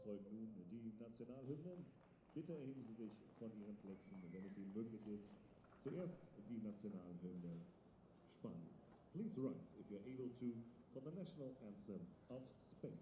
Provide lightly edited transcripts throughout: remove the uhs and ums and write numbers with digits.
folgt nun die Nationalhymnen. Bitte erheben Sie sich von Ihren Plätzen, wenn es Ihnen möglich ist. Zuerst die Nationalhymne Spaniens. Please rise if you're able to for the national anthem of Spain.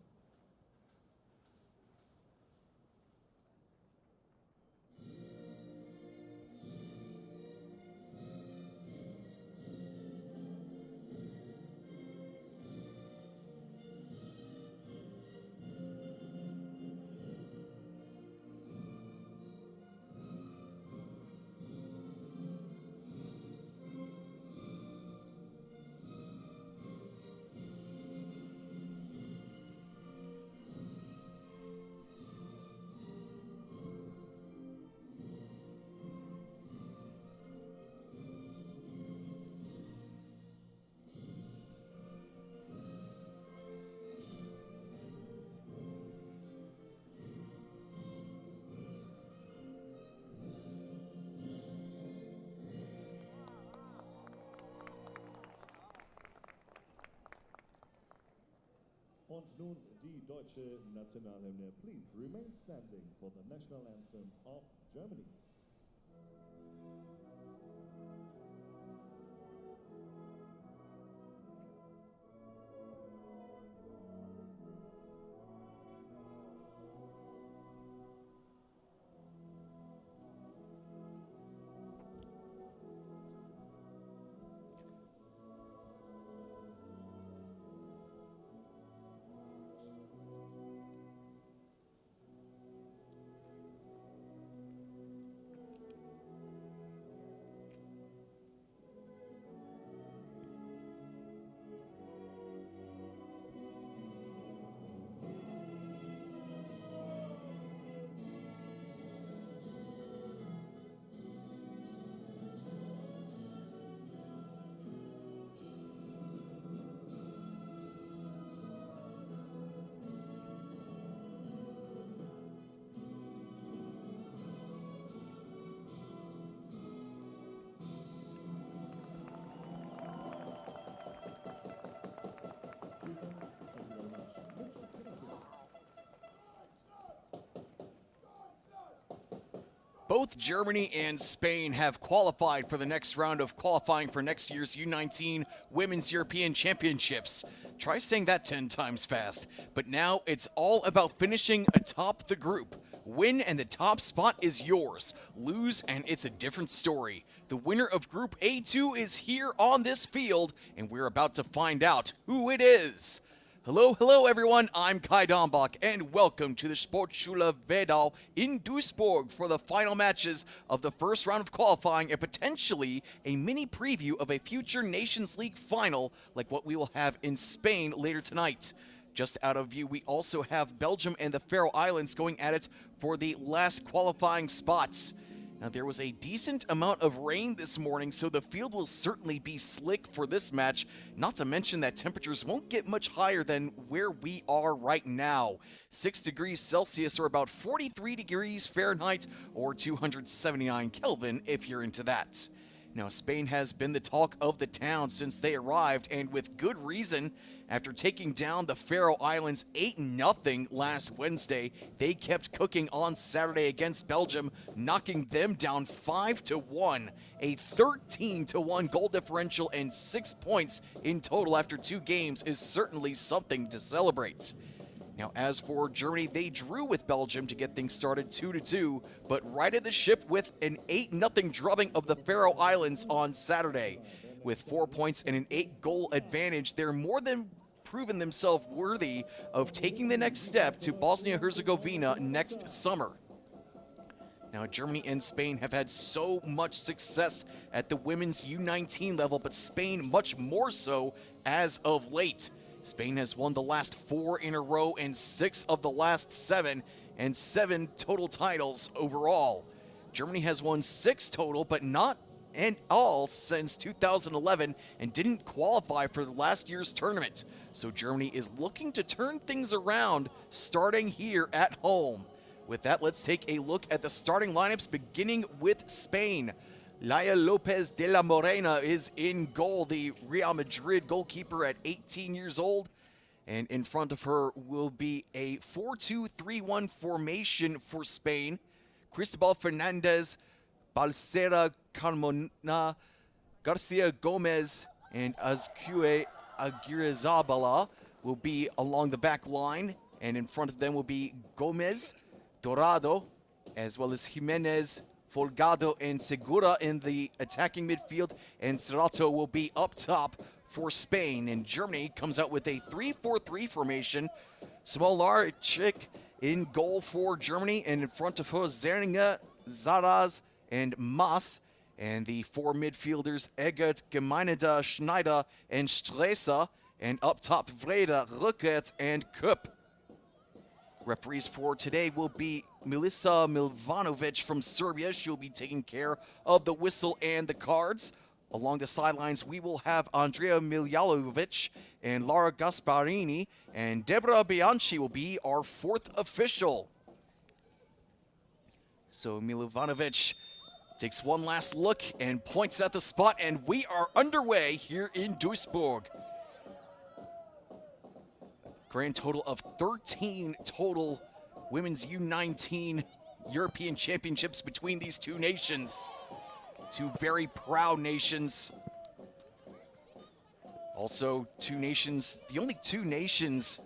Und nun die deutsche Nationalhymne. Please remain standing for the national anthem of Germany. Both Germany and Spain have qualified for the next round of qualifying for next year's U19 Women's European Championships. Try saying that 10 times fast. But now it's all about finishing atop the group. Win and the top spot is yours. Lose and it's a different story. The winner of Group A2 is here on this field, and we're about to find out who it is. Hello everyone, I'm Kai Dombach, and welcome to the Sportschule Wedau in Duisburg for the final matches of the first round of qualifying and potentially a mini preview of a future Nations League final like what we will have in Spain later tonight. Just out of view, we also have Belgium and the Faroe Islands going at it for the last qualifying spots. Now, there was a decent amount of rain this morning, so the field will certainly be slick for this match, not to mention that temperatures won't get much higher than where we are right now. 6 degrees Celsius or about 43 degrees Fahrenheit or 279 Kelvin if you're into that. Now, Spain has been the talk of the town since they arrived, and with good reason. After taking down the Faroe Islands 8-0 last Wednesday, they kept cooking on Saturday against Belgium, knocking them down 5-1, a 13-1 goal differential and 6 points in total after 2 games is certainly something to celebrate. Now, as for Germany, they drew with Belgium to get things started 2-2, but righted the ship with an 8-0 drubbing of the Faroe Islands on Saturday. With 4 points and an 8-goal advantage, they're more than proven themselves worthy of taking the next step to Bosnia-Herzegovina next summer. Now, Germany and Spain have had so much success at the women's U19 level, but Spain much more so as of late. Spain has won the last 4 in a row and 6 of the last 7, and 7 total titles overall. Germany has won 6 total, but not in all since 2011, and didn't qualify for the last year's tournament. So Germany is looking to turn things around starting here at home. With that, let's take a look at the starting lineups, beginning with Spain. Laia Lopez de la Morena is in goal, the Real Madrid goalkeeper at 18 years old. And in front of her will be a 4-2-3-1 formation for Spain. Cristobal Fernandez, Balsera Carmona, Garcia Gomez, and Azcue Aguirrezabala will be along the back line. And in front of them will be Gomez, Dorado, as well as Jimenez, Folgado, and Segura in the attacking midfield. And Serrato will be up top for Spain. And Germany comes out with a 3-4-3 formation. Smolarczyk in goal for Germany, and in front of her, Zerninger, Zaraz, and Maas. And the four midfielders, Eggert, Gemeineder, Schneider, and Stresser. And up top, Vrede, Rückert, and Köpp. Referees for today will be Milica Milvanovic from Serbia. She'll be taking care of the whistle and the cards. Along the sidelines, we will have Andrea Miljalovic and Lara Gasparini, and Deborah Bianchi will be our fourth official. So Milovanovic takes one last look and points at the spot, and we are underway here in Duisburg. Grand total of 13 total Women's U19 European Championships between these two nations. Two very proud nations. Also, two nations, the only two nations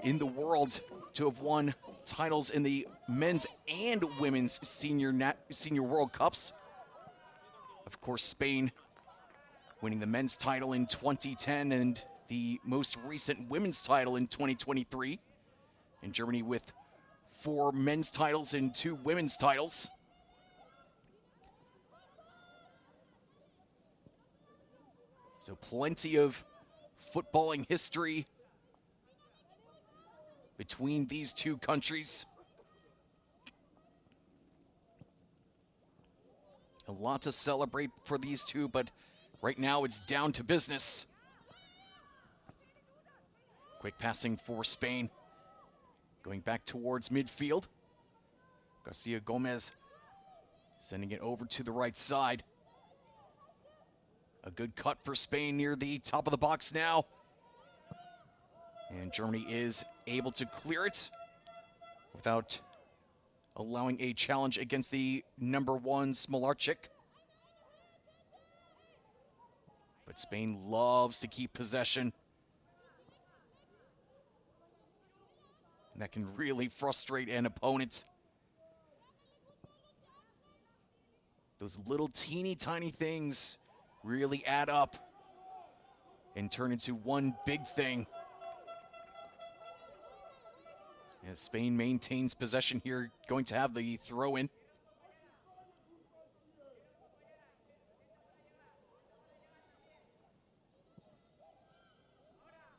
in the world to have won titles in the men's and women's senior World Cups. Of course, Spain winning the men's title in 2010 and the most recent women's title in 2023. And Germany with 4 men's titles and 2 women's titles. So plenty of footballing history between these two countries. A lot to celebrate for these two, but right now it's down to business. Quick passing for Spain. Going back towards midfield. Garcia Gomez sending it over to the right side. A good cut for Spain near the top of the box now. And Germany is able to clear it without allowing a challenge against the number 1 Smolarczyk. But Spain loves to keep possession. And that can really frustrate an opponent. Those little teeny tiny things really add up and turn into one big thing. As Spain maintains possession here, going to have the throw-in.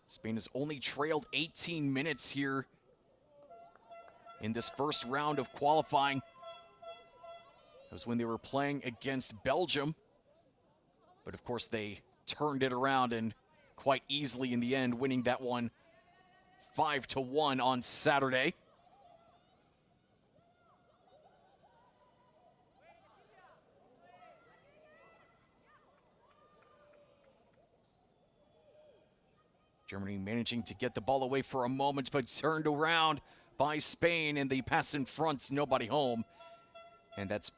Spain has only trailed 18 minutes here in this first round of qualifying. That was when they were playing against Belgium. But of course they turned it around and quite easily in the end, winning that one 5-1 on Saturday. Germany managing to get the ball away for a moment, but turned around by Spain, and the pass in front, nobody home. And that's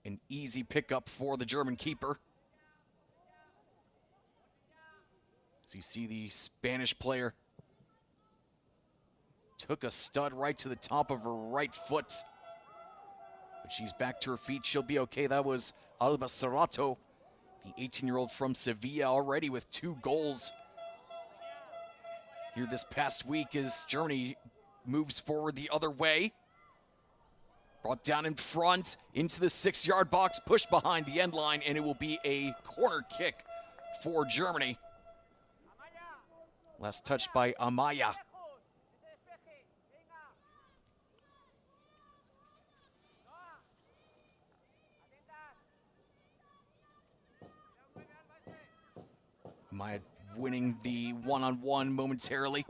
an easy pickup for the German keeper. As you see, the Spanish player took a stud right to the top of her right foot. But she's back to her feet. She'll be okay. That was Alba Serrato, the 18-year-old from Sevilla, already with 2 goals here this past week as Germany moves forward the other way. Brought down in front into the 6-yard box, pushed behind the end line, and it will be a corner kick for Germany. Last touch by Amaya. Amaya winning the one-on-one momentarily.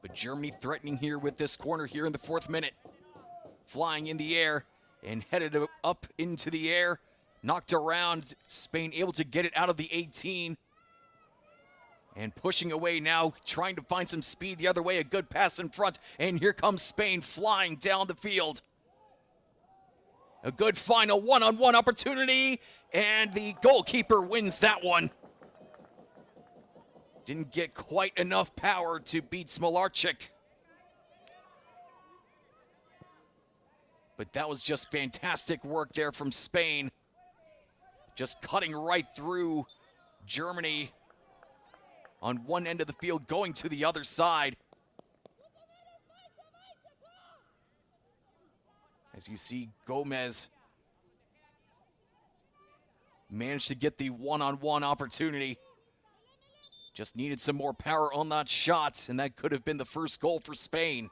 But Germany threatening here with this corner here in the 4th minute. Flying in the air and headed up into the air. Knocked around. Spain able to get it out of the 18. And pushing away now, trying to find some speed the other way. A good pass in front. And here comes Spain flying down the field. A good final one-on-one opportunity. And the goalkeeper wins that one. Didn't get quite enough power to beat Smolarczyk. But that was just fantastic work there from Spain. Just cutting right through Germany on one end of the field, going to the other side. As you see, Gomez managed to get the one-on-one opportunity. Just needed some more power on that shot, and that could have been the first goal for Spain.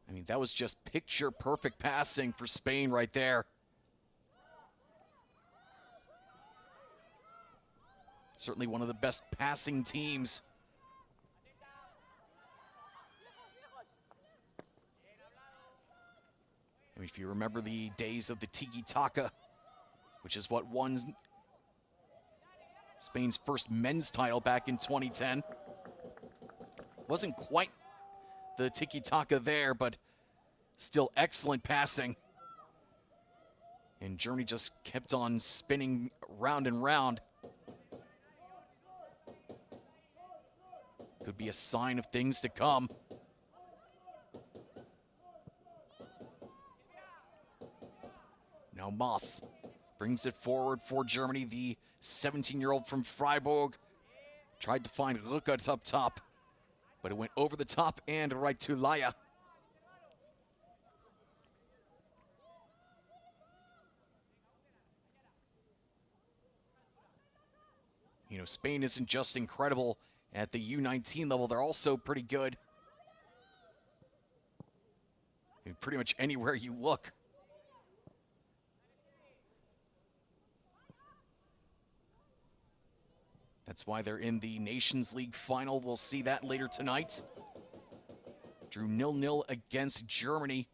I mean, that was just picture-perfect passing for Spain right there. Certainly one of the best passing teams. I mean, if you remember the days of the tiki-taka, which is what won Spain's first men's title back in 2010. Wasn't quite the tiki-taka there, but still excellent passing. And Germany just kept on spinning round and round. Could be a sign of things to come. Now Moss brings it forward for Germany. The 17-year-old from Freiburg tried to find Rückert up top, but it went over the top and right to Laya. You know, Spain isn't just incredible at the U19 level, they're also pretty good. I mean, pretty much anywhere you look. That's why they're in the Nations League final. We'll see that later tonight. Drew 0-0 against Germany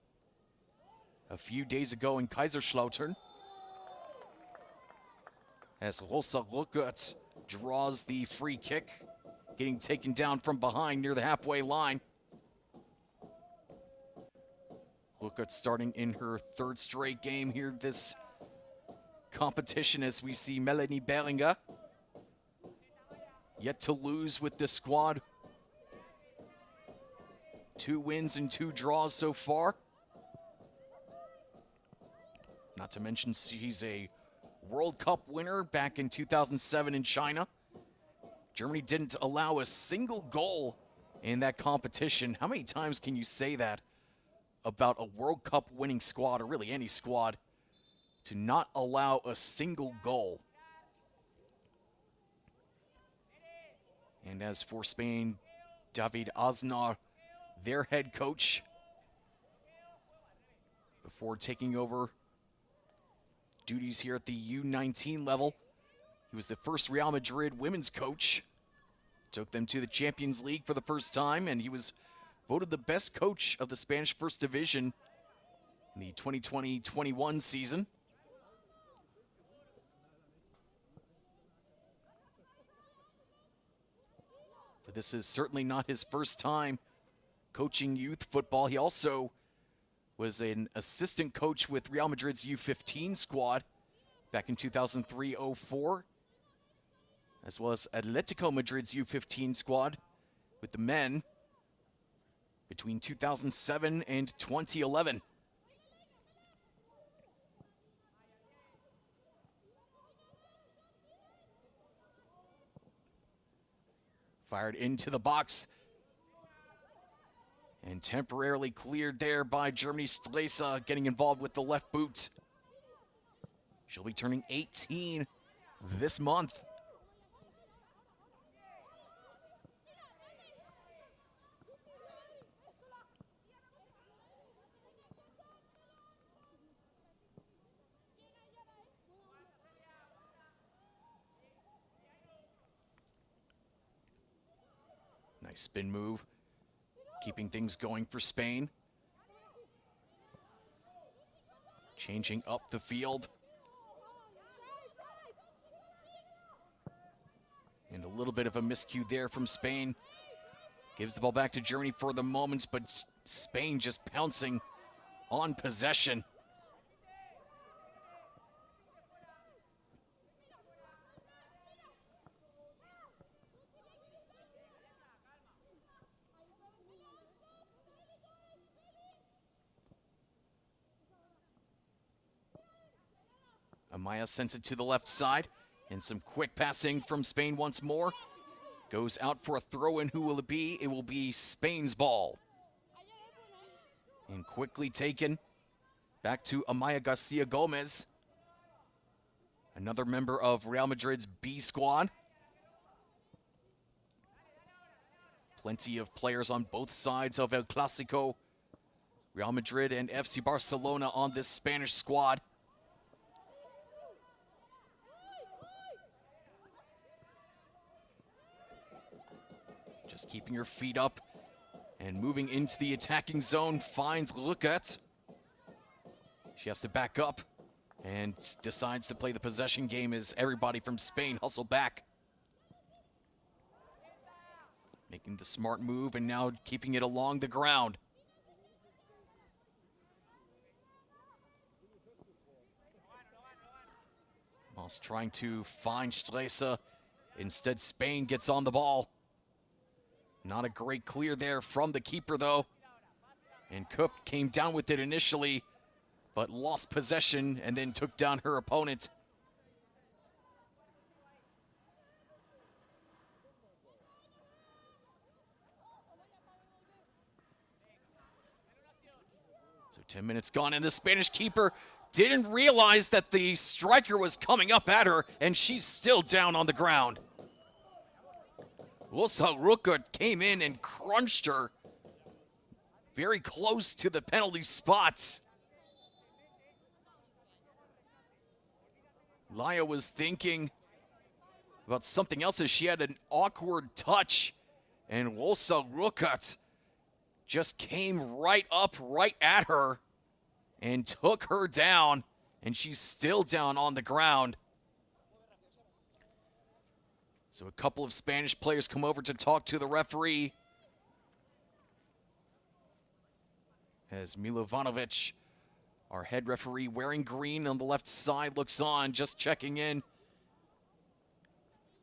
a few days ago in Kaiserslautern. As Rosa Rückert draws the free kick, getting taken down from behind near the halfway line. Rückert starting in her third straight game here this competition, as we see Melanie Behringer yet to lose with this squad. 2 wins and 2 draws so far. Not to mention she's a World Cup winner back in 2007 in China. Germany didn't allow a single goal in that competition. How many times can you say that about a World Cup winning squad, or really any squad, to not allow a single goal? And as for Spain, David Aznar, their head coach, before taking over duties here at the U19 level, he was the first Real Madrid women's coach. Took them to the Champions League for the first time, and he was voted the best coach of the Spanish First Division in the 2020-21 season. But this is certainly not his first time coaching youth football. He also was an assistant coach with Real Madrid's U15 squad back in 2003-04, as well as Atletico Madrid's U15 squad with the men between 2007 and 2011. Fired into the box and temporarily cleared there by Germany. Stresa getting involved with the left boot. She'll be turning 18 this month. Nice spin move, keeping things going for Spain. Changing up the field. A little bit of a miscue there from Spain. Gives the ball back to Germany for the moment, but Spain just pouncing on possession. Amaya sends it to the left side, and some quick passing from Spain once more. Goes out for a throw-in. Who will it be? It will be Spain's ball. And quickly taken back to Amaya Garcia Gomez, another member of Real Madrid's B squad. Plenty of players on both sides of El Clasico. Real Madrid and FC Barcelona on this Spanish squad. Just keeping her feet up and moving into the attacking zone, finds Ruckert. She has to back up and decides to play the possession game as everybody from Spain hustle back. Making the smart move and now keeping it along the ground. Moss trying to find Stresa. Instead, Spain gets on the ball. Not a great clear there from the keeper, though. And Kopp came down with it initially, but lost possession and then took down her opponent. So 10 minutes gone, and the Spanish keeper didn't realize that the striker was coming up at her, and she's still down on the ground. Ulsa Ruckert came in and crunched her very close to the penalty spots. Laya was thinking about something else as she had an awkward touch, and Ulsa Ruckert just came right up, right at her, and took her down, and she's still down on the ground. So a couple of Spanish players come over to talk to the referee as Milovanovic, our head referee, wearing green on the left side, looks on, just checking in.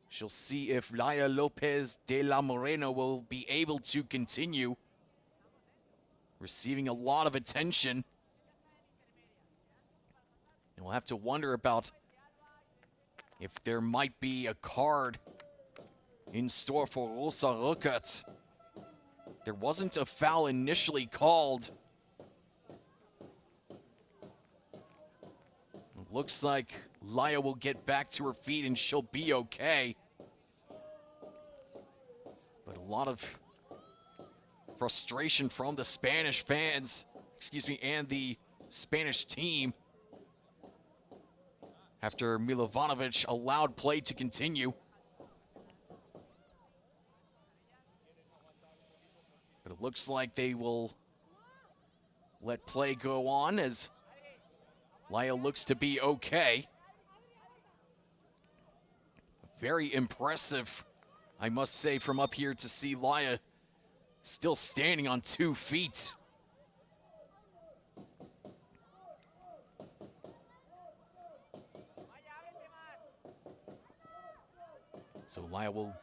She'll see if Laya Lopez de la Morena will be able to continue. Receiving a lot of attention. And we'll have to wonder about if there might be a card in store for Ulsa Ruckert. There wasn't a foul initially called. It looks like Laya will get back to her feet and she'll be okay. But a lot of frustration from the Spanish fans, and the Spanish team after Milovanovic allowed play to continue. But it looks like they will let play go on as Laya looks to be okay. Very impressive, I must say, from up here to see Laya still standing on 2 feet. So Laya will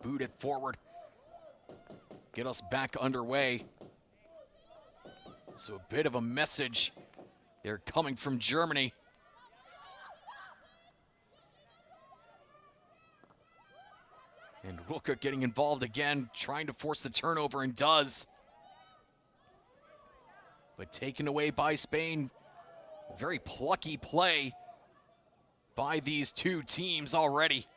boot it forward, get us back underway. So a bit of a message there coming from Germany. And Ruckert getting involved again, trying to force the turnover, and does. But taken away by Spain. Very plucky play by these two teams already.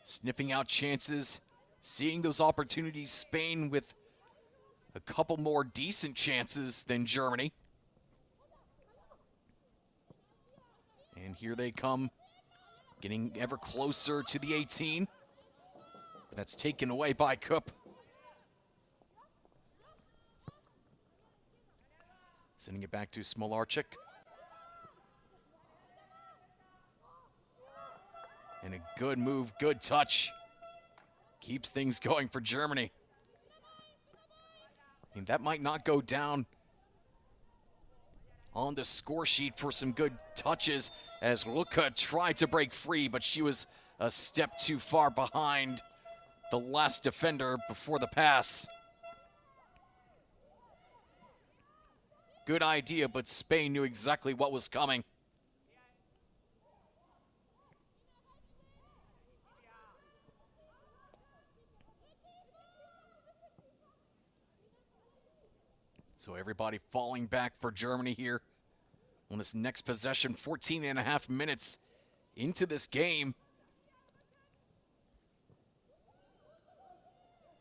Sniffing out chances, seeing those opportunities. Spain with a couple more decent chances than Germany. And here they come, getting ever closer to the 18. That's taken away by Kopp. Sending it back to Smolarczyk. And a good move, good touch. Keeps things going for Germany. And that might not go down on the score sheet for some good touches as Luka tried to break free, but she was a step too far behind the last defender before the pass. Good idea, but Spain knew exactly what was coming. So everybody falling back for Germany here on this next possession, 14.5 minutes into this game.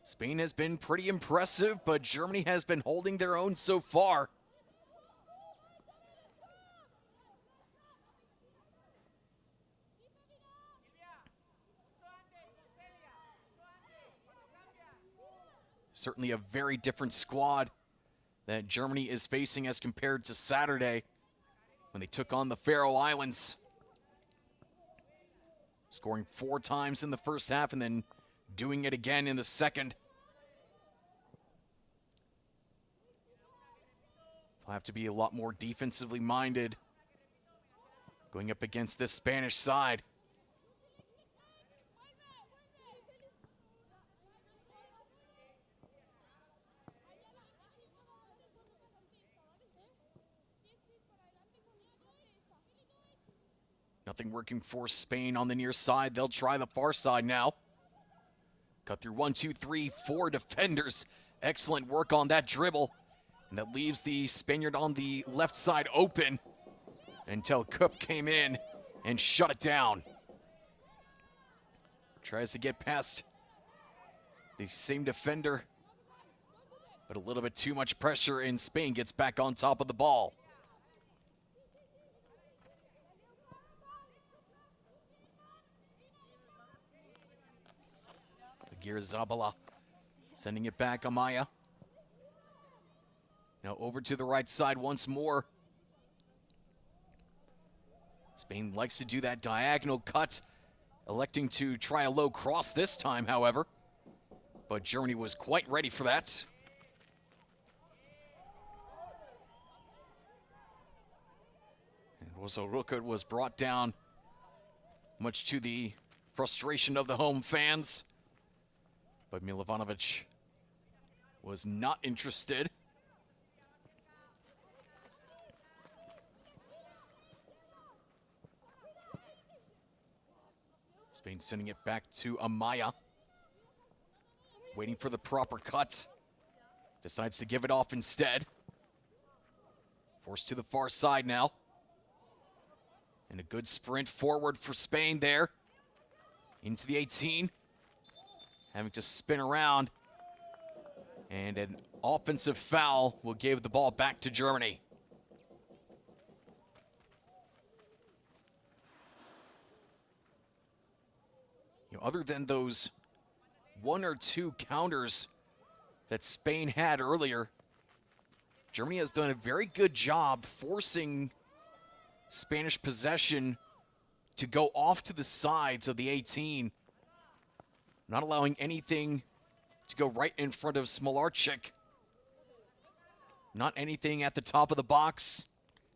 Spain has been pretty impressive, but Germany has been holding their own so far. Certainly a very different squad that Germany is facing as compared to Saturday when they took on the Faroe Islands. Scoring 4 times in the first half and then doing it again in the second. They'll have to be a lot more defensively minded going up against this Spanish side. Nothing working for Spain on the near side. They'll try the far side now. Cut through 1, 2, 3, 4 defenders. Excellent work on that dribble. And that leaves the Spaniard on the left side open until Kupp came in and shut it down. Tries to get past the same defender, but a little bit too much pressure, and Spain gets back on top of the ball. Zabala sending it back, Amaya. Now over to the right side once more. Spain likes to do that diagonal cut, electing to try a low cross this time, however. But Germany was quite ready for that. And Rosa was brought down, much to the frustration of the home fans. But Milovanovic was not interested. Spain sending it back to Amaya. Waiting for the proper cut. Decides to give it off instead. Forced to the far side now. And a good sprint forward for Spain there. Into the 18. Having to spin around, and an offensive foul will give the ball back to Germany. Other than those 1 or 2 counters that Spain had earlier, Germany has done a very good job forcing Spanish possession to go off to the sides of the 18. Not allowing anything to go right in front of Smolarczyk. Not anything at the top of the box.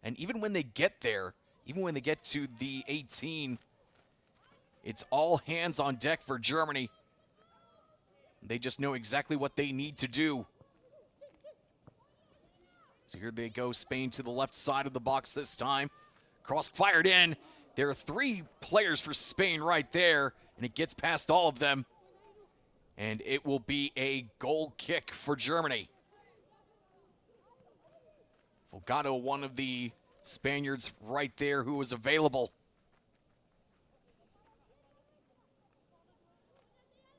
And even when they get there, even when they get to the 18, it's all hands on deck for Germany. They just know exactly what they need to do. So here they go, Spain to the left side of the box this time. Cross fired in. There are 3 players for Spain right there, and it gets past all of them. And it will be a goal kick for Germany. Fulgado, one of the Spaniards right there who was available.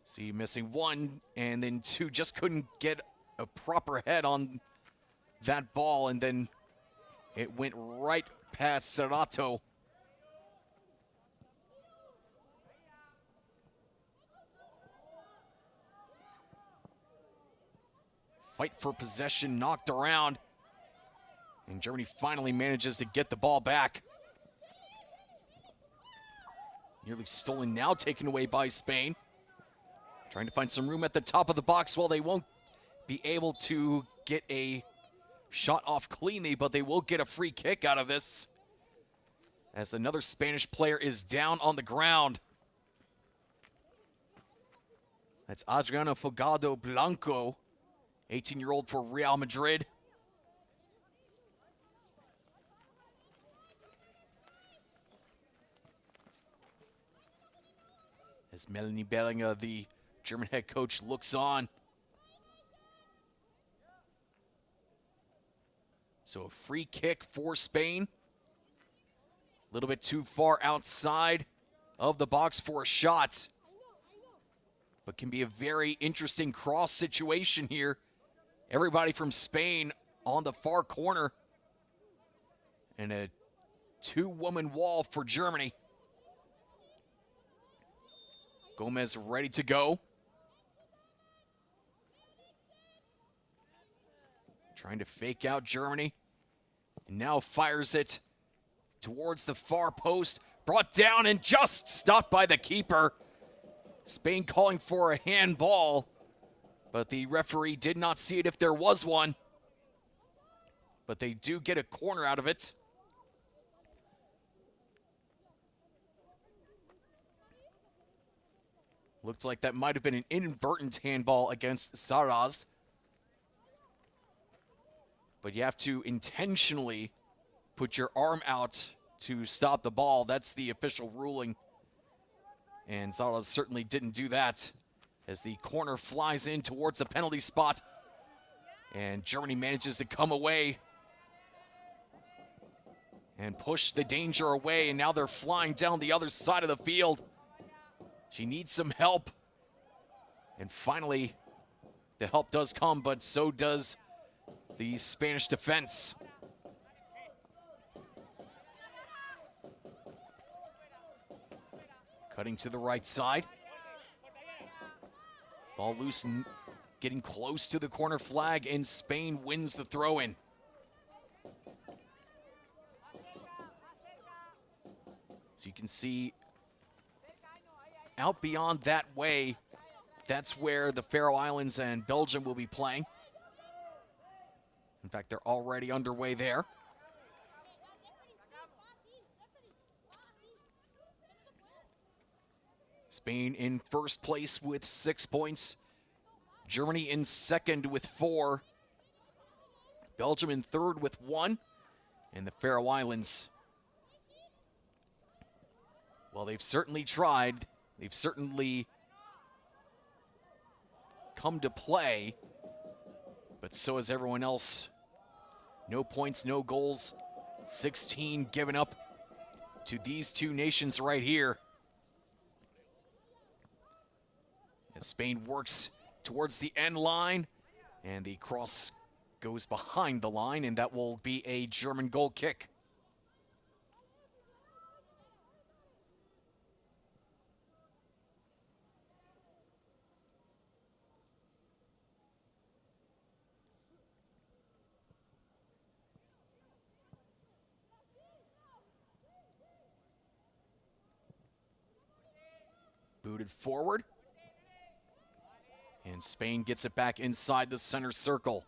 See, missing 1 and then 2, just couldn't get a proper head on that ball, and then it went right past Serrato. Fight for possession knocked around, and Germany finally manages to get the ball back. Nearly stolen, now taken away by Spain. Trying to find some room at the top of the box. Well, they won't be able to get a shot off cleanly, but they will get a free kick out of this, as another Spanish player is down on the ground. That's Adriano Fogado Blanco, 18-year-old for Real Madrid. As Melanie Bellinger, the German head coach, looks on. So a free kick for Spain. A little bit too far outside of the box for a shot. But can be a very interesting cross situation here. Everybody from Spain on the far corner. And a two-woman wall for Germany. Gomez ready to go. Trying to fake out Germany. And now fires it towards the far post. Brought down and just stopped by the keeper. Spain calling for a handball, but the referee did not see it if there was one. But they do get a corner out of it. Looked like that might have been an inadvertent handball against Saraz. But you have to intentionally put your arm out to stop the ball. That's the official ruling. And Saraz certainly didn't do that, as the corner flies in towards the penalty spot. And Germany manages to come away and push the danger away. And now they're flying down the other side of the field. She needs some help. And finally, the help does come, but so does the Spanish defense. Cutting to the right side. Ball loose and getting close to the corner flag, and Spain wins the throw-in. So you can see out beyond that way, that's where the Faroe Islands and Belgium will be playing. In fact, they're already underway there. Spain in first place with 6 points. Germany in second with 4. Belgium in third with 1. And the Faroe Islands, well, they've certainly tried. They've certainly come to play. But so has everyone else. No points, no goals. 16 given up to these two nations right here. As Spain works towards the end line, and the cross goes behind the line, and that will be a German goal kick. Booted forward. And Spain gets it back inside the center circle.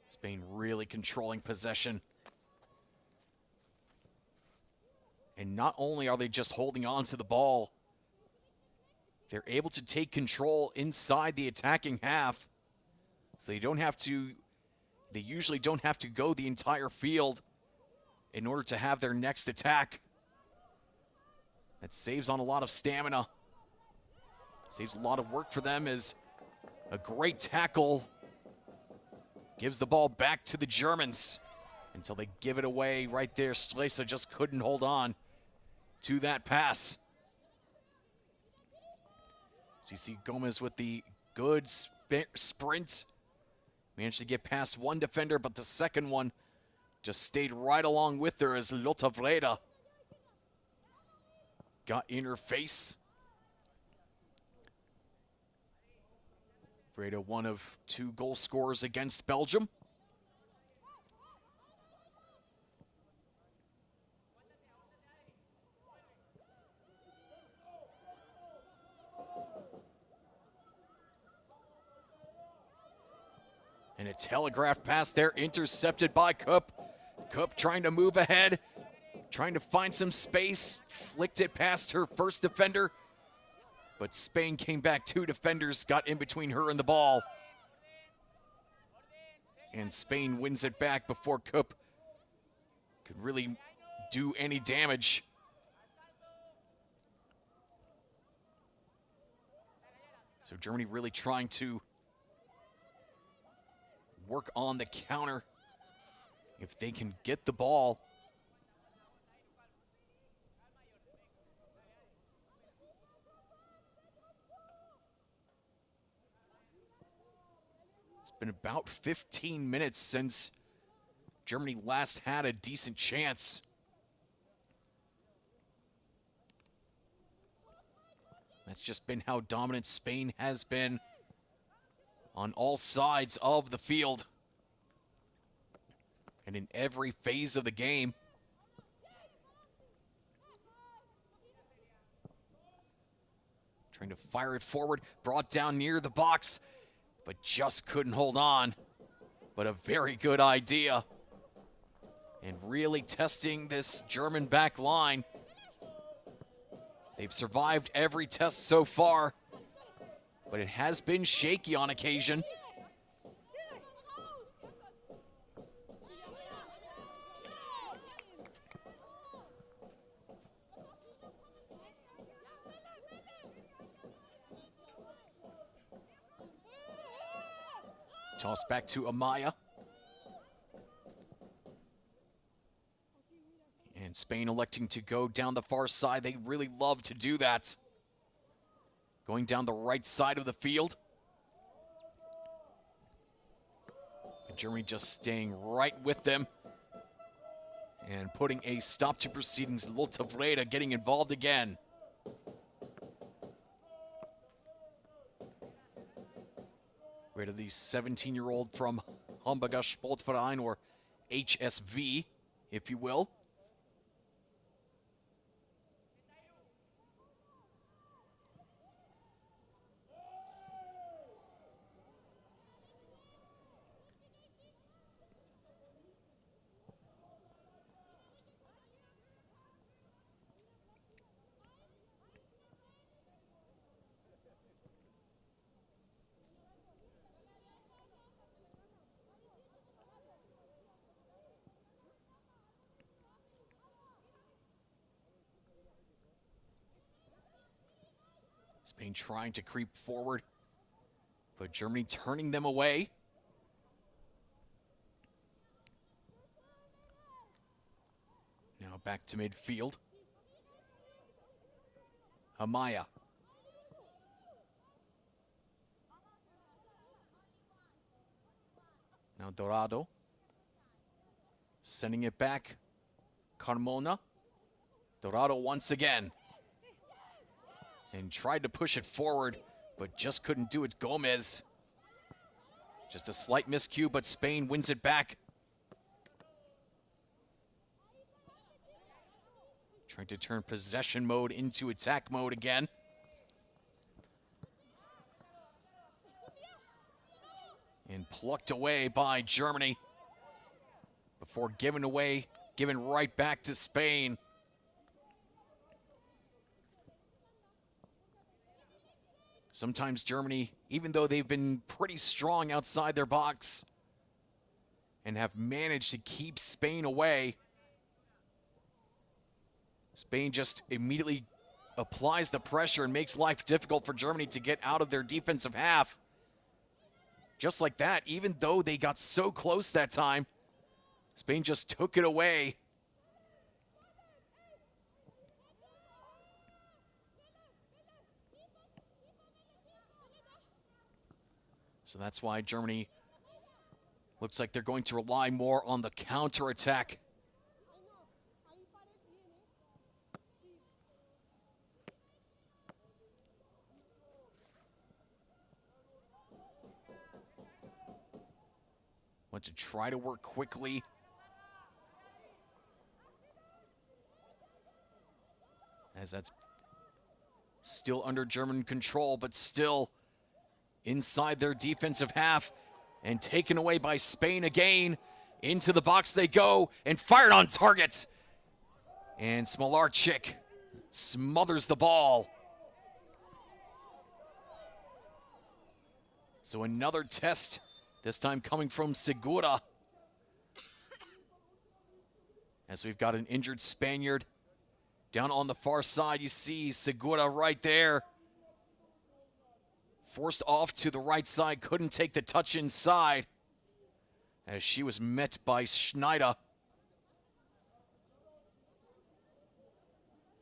Spain really controlling possession. And not only are they just holding on to the ball, they're able to take control inside the attacking half. So they usually don't have to go the entire field in order to have their next attack. That saves on a lot of stamina. Saves a lot of work for them, as a great tackle gives the ball back to the Germans until they give it away right there. Stresa just couldn't hold on to that pass. So you see Gomez with the good sprint. Managed to get past one defender, but the second one just stayed right along with her as Lotta Vreda got in her face. Vreda, one of 2 goal scorers against Belgium. And a telegraph pass there intercepted by Kupp. Kupp trying to move ahead, trying to find some space, flicked it past her first defender, but Spain came back. 2 defenders got in between her and the ball. And Spain wins it back before Kupp could really do any damage. So Germany really trying to work on the counter if they can get the ball. It's been about 15 minutes since Germany last had a decent chance. That's just been how dominant Spain has been on all sides of the field and in every phase of the game. Trying to fire it forward, brought down near the box, but just couldn't hold on. But a very good idea. And really testing this German back line. They've survived every test so far, but it has been shaky on occasion. Toss back to Amaya. And Spain electing to go down the far side. They really love to do that. Going down the right side of the field. And Germany just staying right with them. And putting a stop to proceedings. Lotavleda getting involved again. Rid of the 17-year-old from Hamburger Sportverein, or HSV, if you will. Spain trying to creep forward, but Germany turning them away. Now back to midfield. Amaya. Now Dorado. Sending it back. Carmona. Dorado once again. And tried to push it forward, but just couldn't do it. Gomez. Just a slight miscue, but Spain wins it back. Trying to turn possession mode into attack mode again. And plucked away by Germany before given right back to Spain. Sometimes Germany, even though they've been pretty strong outside their box and have managed to keep Spain away, Spain just immediately applies the pressure and makes life difficult for Germany to get out of their defensive half. Just like that, even though they got so close that time, Spain just took it away. So that's why Germany looks like they're going to rely more on the counterattack. Want to try to work quickly. As that's still under German control, but still inside their defensive half. And taken away by Spain again. Into the box they go and fired on target. And Smolarczyk smothers the ball. So another test, this time coming from Segura. As we've got an injured Spaniard. Down on the far side, you see Segura right there. Forced off to the right side, couldn't take the touch inside. As she was met by Schneider.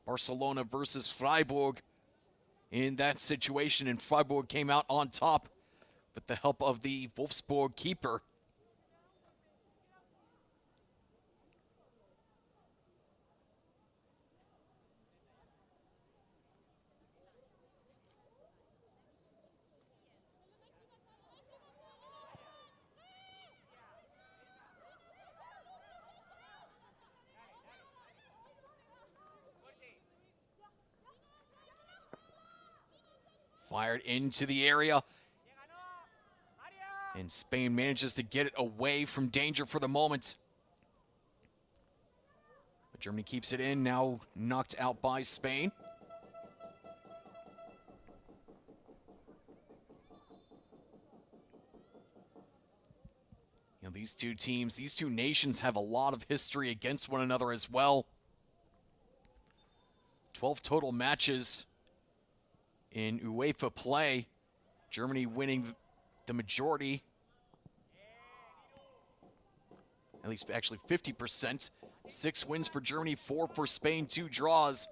Barcelona versus Freiburg in that situation, and Freiburg came out on top with the help of the Wolfsburg keeper. Fired into the area. And Spain manages to get it away from danger for the moment. But Germany keeps it in, now knocked out by Spain. You know, these two teams, these two nations have a lot of history against one another as well. 12 total matches in UEFA play. Germany winning the majority. At least actually 50%. 6 wins for Germany, 4 for Spain, 2 draws.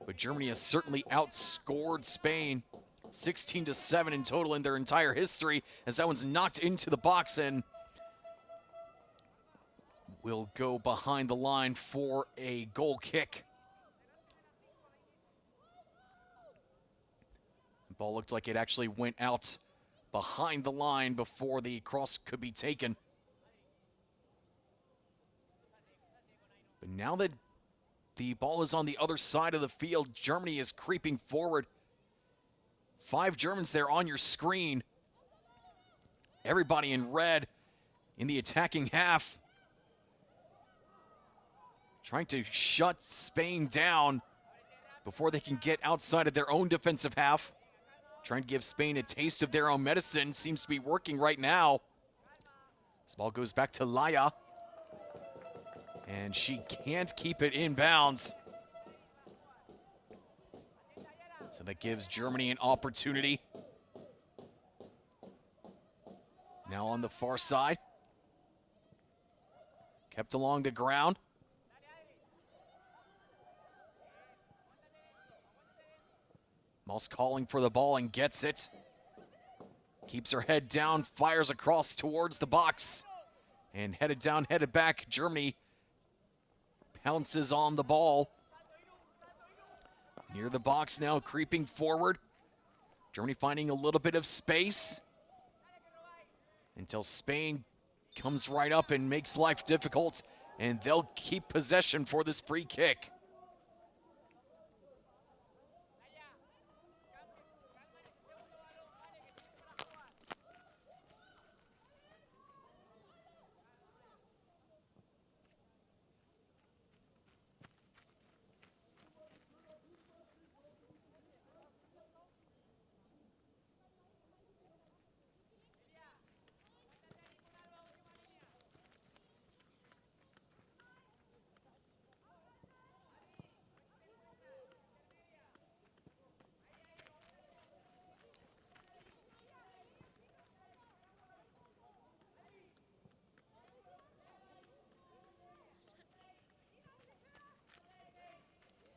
But Germany has certainly outscored Spain 16-7 in total in their entire history, as that one's knocked into the box and will go behind the line for a goal kick. The ball looked like it actually went out behind the line before the cross could be taken. But now that the ball is on the other side of the field, Germany is creeping forward. 5 Germans there on your screen. Everybody in red in the attacking half. Trying to shut Spain down before they can get outside of their own defensive half. Trying to give Spain a taste of their own medicine. Seems to be working right now. This ball goes back to Laya. And she can't keep it in bounds. So that gives Germany an opportunity. Now on the far side. Kept along the ground. Moss calling for the ball and gets it. Keeps her head down, fires across towards the box. And headed down, headed back, Germany pounces on the ball. Near the box now, creeping forward. Germany finding a little bit of space. Until Spain comes right up and makes life difficult. And they'll keep possession for this free kick.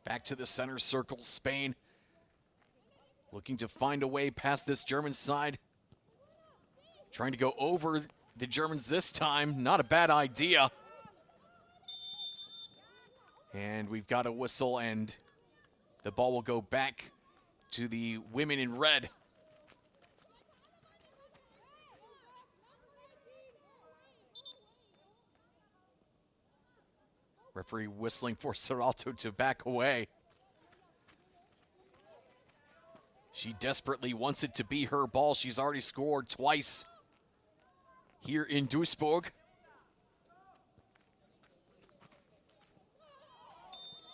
Back to the center circle, Spain looking to find a way past this German side. Trying to go over the Germans this time, not a bad idea. And we've got a whistle and the ball will go back to the women in red. Referee whistling for Serrato to back away. She desperately wants it to be her ball. She's already scored twice here in Duisburg.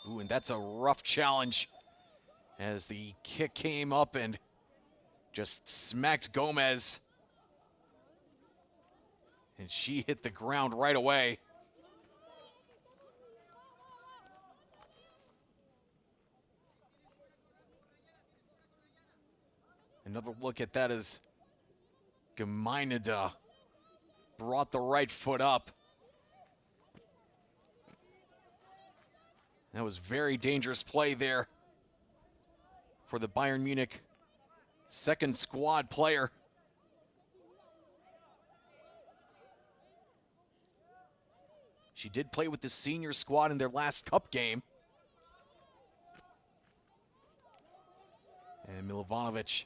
Ooh, and that's a rough challenge as the kick came up and just smacked Gomez. And she hit the ground right away. Another look at that as Gemeinida brought the right foot up. That was very dangerous play there for the Bayern Munich second squad player. She did play with the senior squad in their last cup game. And Milovanovic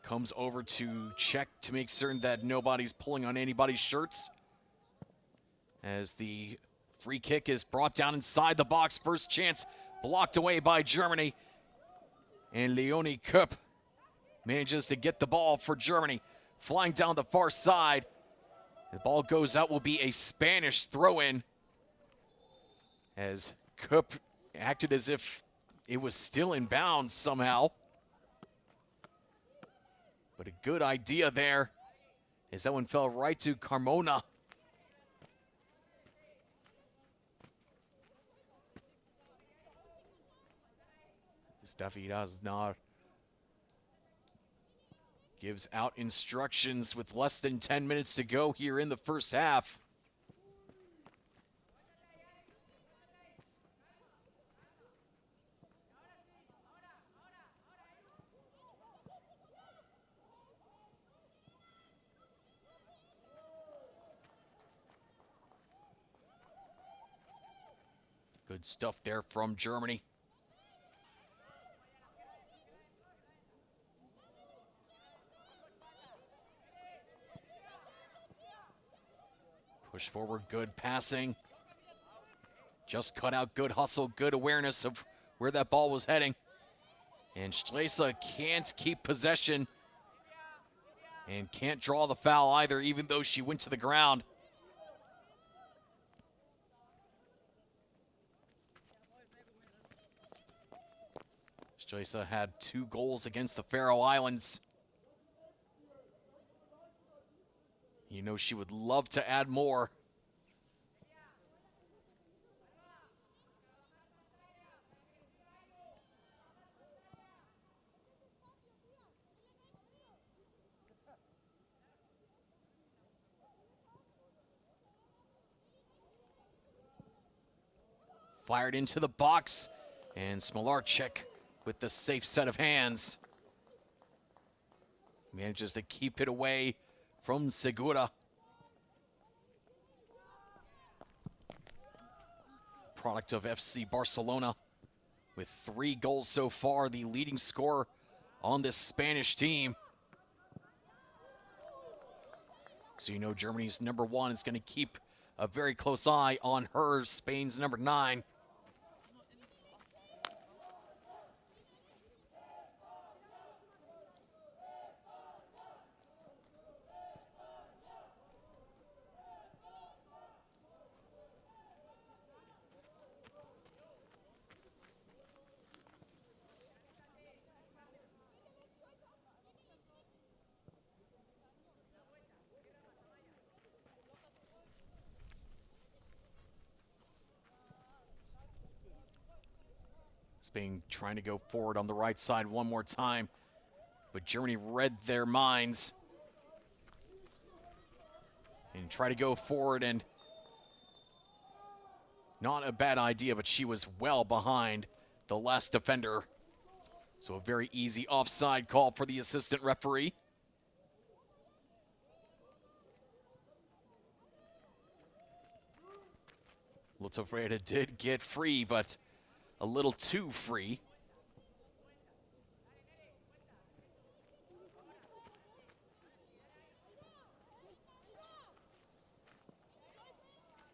comes over to check to make certain that nobody's pulling on anybody's shirts. As the free kick is brought down inside the box. First chance blocked away by Germany. And Leonie Köpp manages to get the ball for Germany. Flying down the far side. The ball goes out, will be a Spanish throw-in. As Köpp acted as if it was still in bounds somehow. But a good idea there, as that one fell right to Carmona. David Aznar gives out instructions with less than 10 minutes to go here in the first half. Good stuff there from Germany. Push forward, good passing. Just cut out, good hustle, good awareness of where that ball was heading. And Stresa can't keep possession and can't draw the foul either, even though she went to the ground. Stresa had 2 goals against the Faroe Islands. You know she would love to add more. Fired into the box, and Smolarczyk with the safe set of hands. Manages to keep it away from Segura. Product of FC Barcelona with 3 goals so far, the leading scorer on this Spanish team. So you know Germany's number 1 is going to keep a very close eye on her, Spain's number 9. Spain trying to go forward on the right side one more time, but Germany read their minds and try to go forward, and not a bad idea, but she was well behind the last defender. So a very easy offside call for the assistant referee. Lutofreda did get free, but a little too free.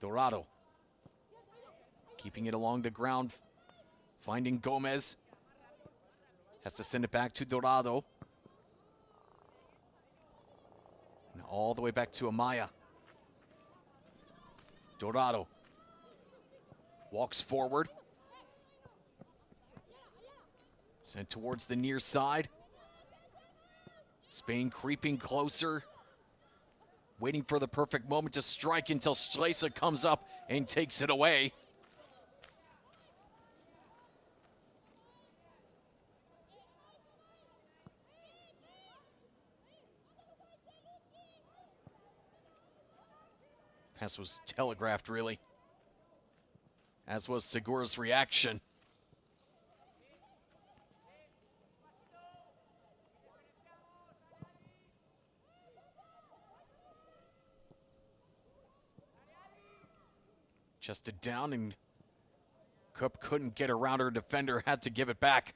Dorado keeping it along the ground, finding Gomez. Has to send it back to Dorado. And all the way back to Amaya. Dorado walks forward. Sent towards the near side. Spain creeping closer. Waiting for the perfect moment to strike until Stresa comes up and takes it away. Pass was telegraphed, really. As was Segura's reaction. Chested down, and Cup couldn't get around her defender, had to give it back.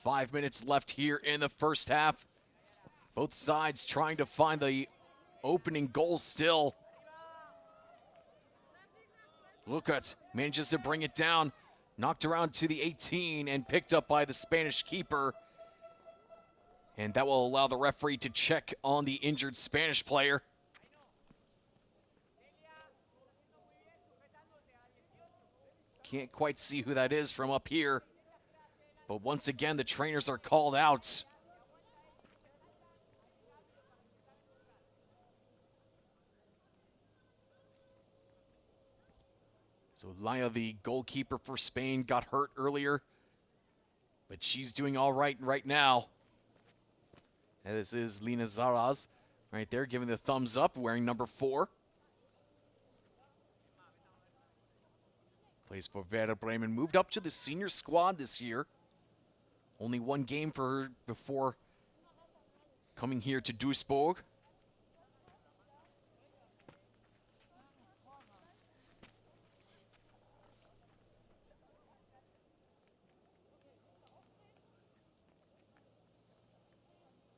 5 minutes left here in the first half. Both sides trying to find the opening goal still. Lukat manages to bring it down, knocked around to the 18 and picked up by the Spanish keeper. And that will allow the referee to check on the injured Spanish player. Can't quite see who that is from up here. But once again, the trainers are called out. So Laya, the goalkeeper for Spain, got hurt earlier, but she's doing all right now. And this is Lina Zaraz right there, giving the thumbs up, wearing number 4. Plays for Werder Bremen, moved up to the senior squad this year. Only one game for her before coming here to Duisburg.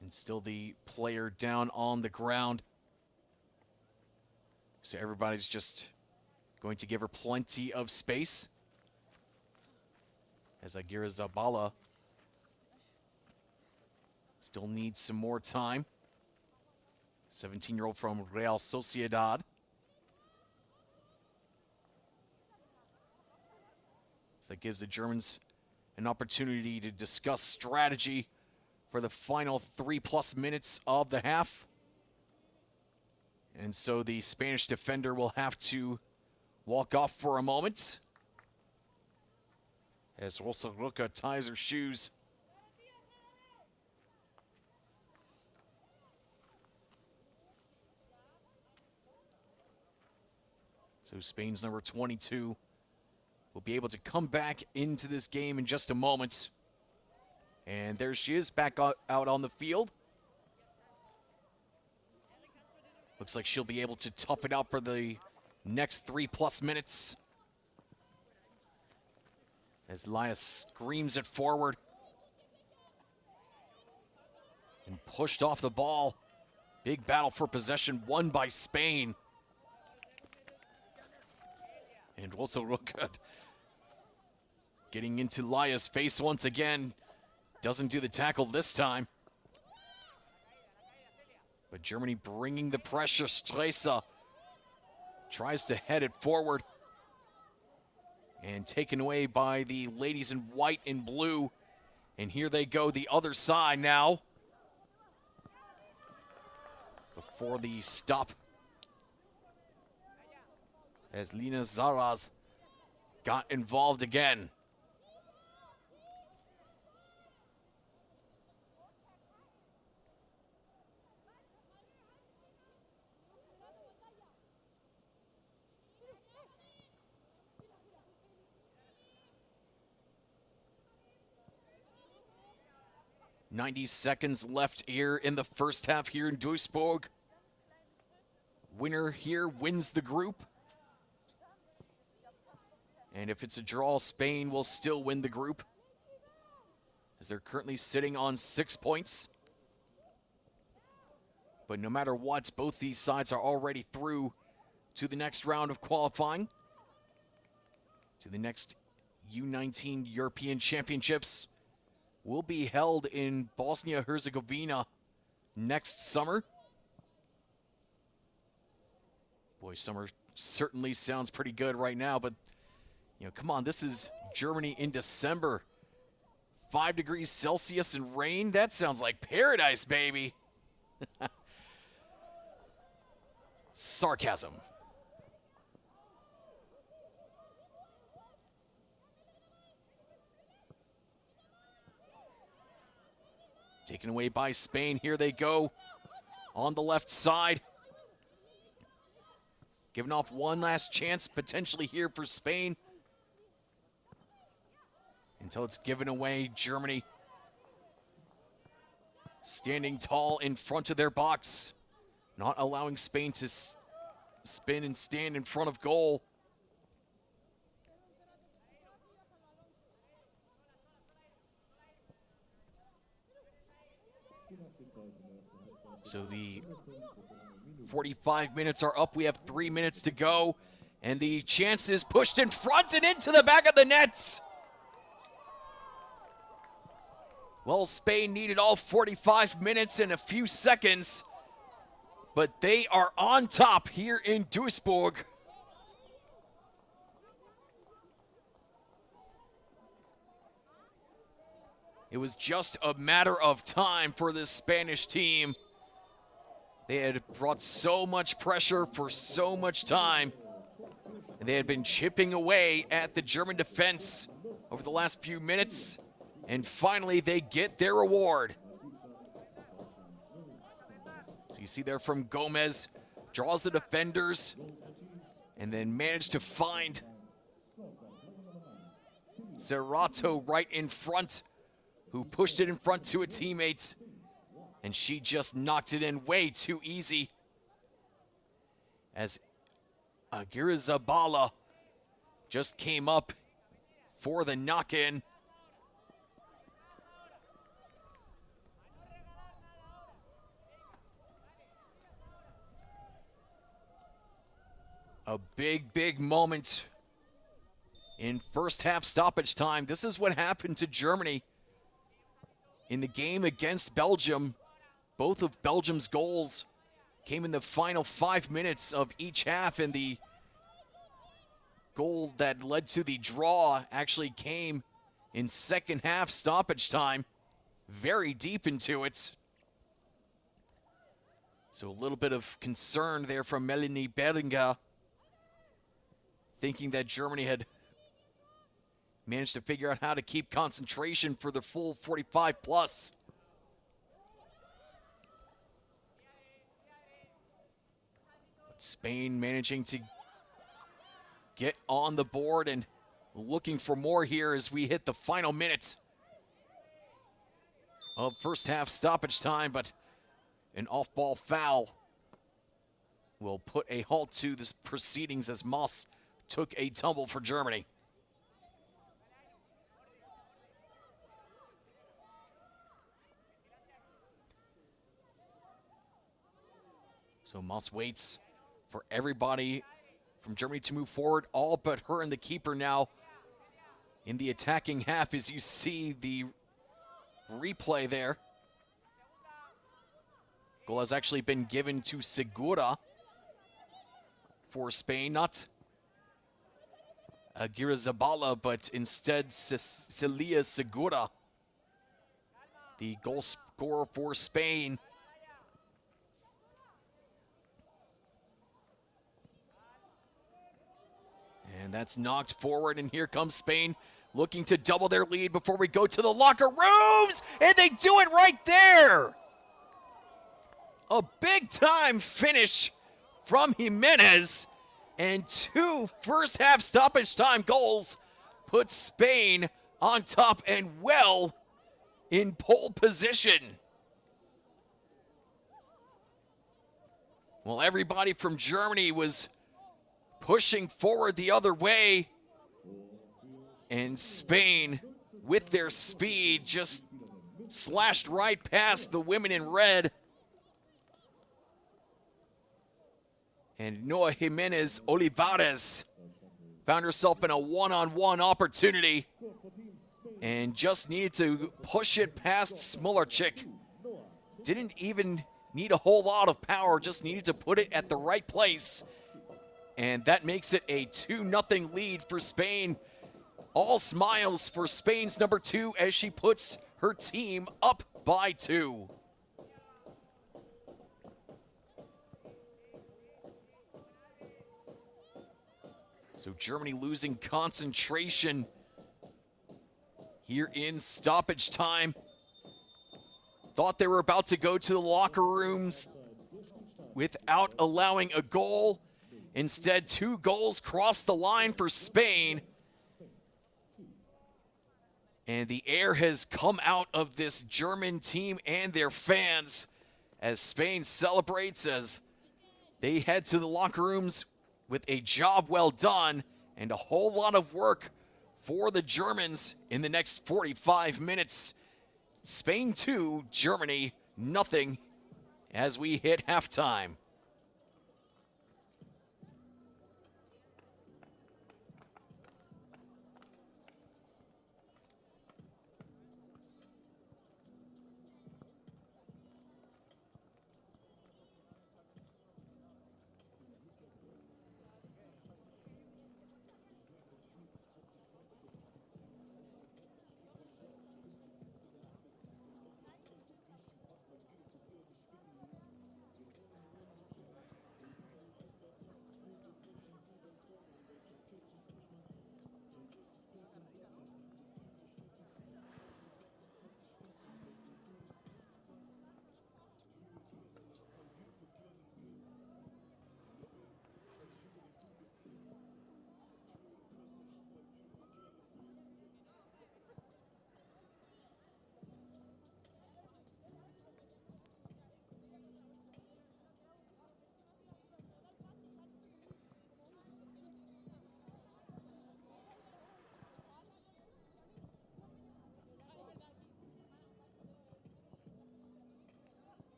And still the player down on the ground. So everybody's just going to give her plenty of space. As Aguirre Zabala still needs some more time. 17-year-old from Real Sociedad. So that gives the Germans an opportunity to discuss strategy for the final 3+ minutes of the half. And so the Spanish defender will have to walk off for a moment as Rosa Roca ties her shoes. So Spain's number 22 will be able to come back into this game in just a moment. And there she is, back out on the field. Looks like she'll be able to tough it out for the next 3+ minutes. As Laya screams it forward. And pushed off the ball. Big battle for possession, won by Spain. And also Roca getting into Laya's face once again. Doesn't do the tackle this time. But Germany bringing the pressure. Stresa tries to head it forward. And taken away by the ladies in white and blue. And here they go, the other side now. Before the stop. As Lina Zaraz got involved again. .90 seconds left here in the first half here in Duisburg. Winner here wins the group. And if it's a draw, Spain will still win the group, as they're currently sitting on 6 points. But no matter what, both these sides are already through to the next round of qualifying, to the next U19 European Championships. Will be held in Bosnia-Herzegovina next summer. Boy, summer certainly sounds pretty good right now, but, you know, come on, this is Germany in December. 5 degrees Celsius and rain? That sounds like paradise, baby. Sarcasm. Taken away by Spain. Here they go on the left side. Giving off one last chance potentially here for Spain. Until it's given away. Germany standing tall in front of their box. Not allowing Spain to spin and stand in front of goal. So the 45 minutes are up. We have 3 minutes to go. And the chance is pushed in front and into the back of the nets. Well, Spain needed all 45 minutes and a few seconds. But they are on top here in Duisburg. It was just a matter of time for this Spanish team. They had brought so much pressure for so much time. And they had been chipping away at the German defense over the last few minutes. And finally, they get their reward. So you see there from Gomez, draws the defenders, and then managed to find Serrato right in front, who pushed it in front to a teammate. And she just knocked it in way too easy. As Aguirre-Zabala just came up for the knock-in. A big, big moment in first half stoppage time. This is what happened to Germany in the game against Belgium. Both of Belgium's goals came in the final 5 minutes of each half, and the goal that led to the draw actually came in second half stoppage time, very deep into it. So a little bit of concern there from Melanie Beringer, thinking that Germany had managed to figure out how to keep concentration for the full 45 plus. Spain managing to get on the board and looking for more here as we hit the final minute of first half stoppage time, but an off-ball foul will put a halt to this proceedings as Moss took a tumble for Germany. So Moss waits for everybody from Germany to move forward, all but her and the keeper now in the attacking half, as you see the replay there. Goal has actually been given to Segura for Spain, not Aguirre-Zabala, but instead Celia Segura, the goal scorer for Spain. And that's knocked forward, and here comes Spain looking to double their lead before we go to the locker rooms, and they do it right there. A big-time finish from Jimenez, and 2 first-half stoppage-time goals put Spain on top and well in pole position. Well, everybody from Germany was pushing forward the other way, and Spain, with their speed, just slashed right past the women in red. And Noa Jimenez Olivares found herself in a one-on-one opportunity and just needed to push it past Smolarczyk didn't even need a whole lot of power, just needed to put it at the right place. And that makes it a 2-0 lead for Spain. All smiles for Spain's number 2 as she puts her team up by 2. So Germany losing concentration here in stoppage time. Thought they were about to go to the locker rooms without allowing a goal. Instead, 2 goals crossed the line for Spain. And the air has come out of this German team and their fans as Spain celebrates as they head to the locker rooms with a job well done and a whole lot of work for the Germans in the next 45 minutes. Spain 2, Germany nothing as we hit halftime.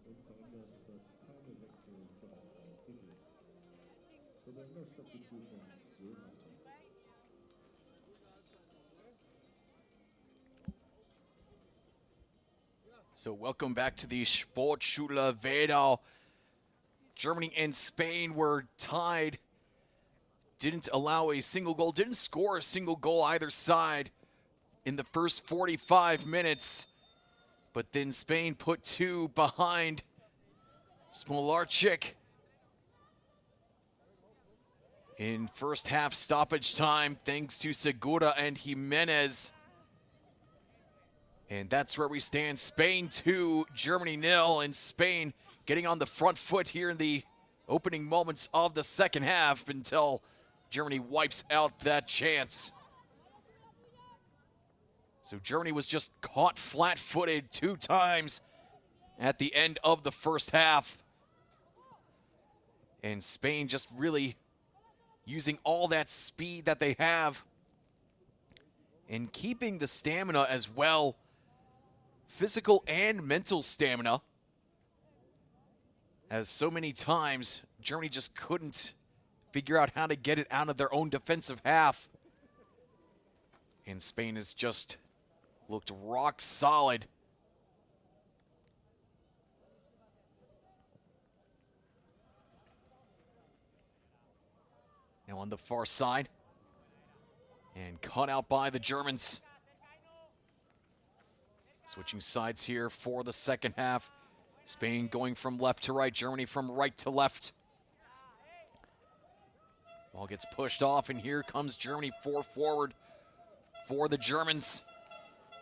Unverändert, es hat keine Wechsel zur Halbzeit gegeben. So there are no substitutions during halftime. So welcome back to the Sportschule Wedau. Germany and Spain were tied. Didn't allow a single goal, didn't score a single goal either side in the first 45 minutes. But then Spain put two behind Smolarczyk in first half stoppage time, thanks to Segura and Jimenez. And that's where we stand. Spain 2, Germany 0, and Spain getting on the front foot here in the opening moments of the second half until Germany wipes out that chance. So Germany was just caught flat-footed 2 times at the end of the first half. And Spain just really using all that speed that they have and keeping the stamina as well. Physical and mental stamina, as so many times Germany just couldn't figure out how to get it out of their own defensive half. And Spain has just looked rock solid. Now on the far side, and cut out by the Germans. Switching sides here for the second half. Spain going from left to right, Germany from right to left. Ball gets pushed off, and here comes Germany forward for the Germans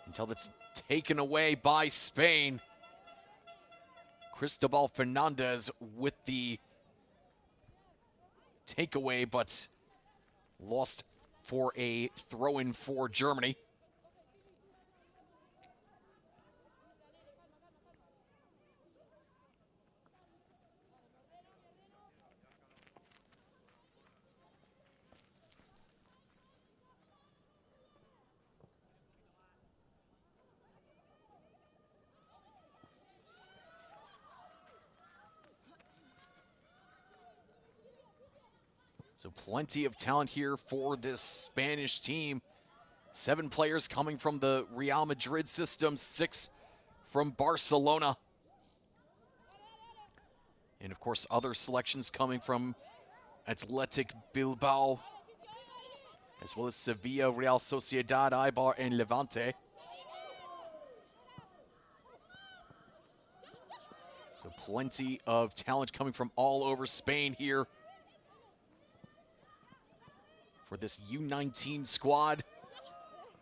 until it's taken away by Spain. Cristobal Fernandez with the takeaway, but lost for a throw-in for Germany. So plenty of talent here for this Spanish team. 7 players coming from the Real Madrid system, 6 from Barcelona. And of course, other selections coming from Athletic Bilbao, as well as Sevilla, Real Sociedad, Eibar, and Levante. So plenty of talent coming from all over Spain here for this U19 squad.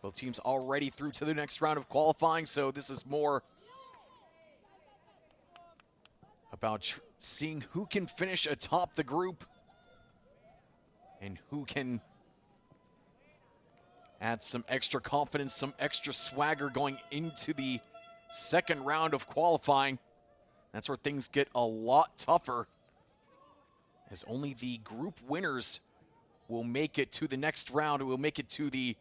Both teams already through to the next round of qualifying, so this is more about seeing who can finish atop the group and who can add some extra confidence, some extra swagger going into the second round of qualifying. That's where things get a lot tougher, as only the group winners will make it to the next round, will make it to the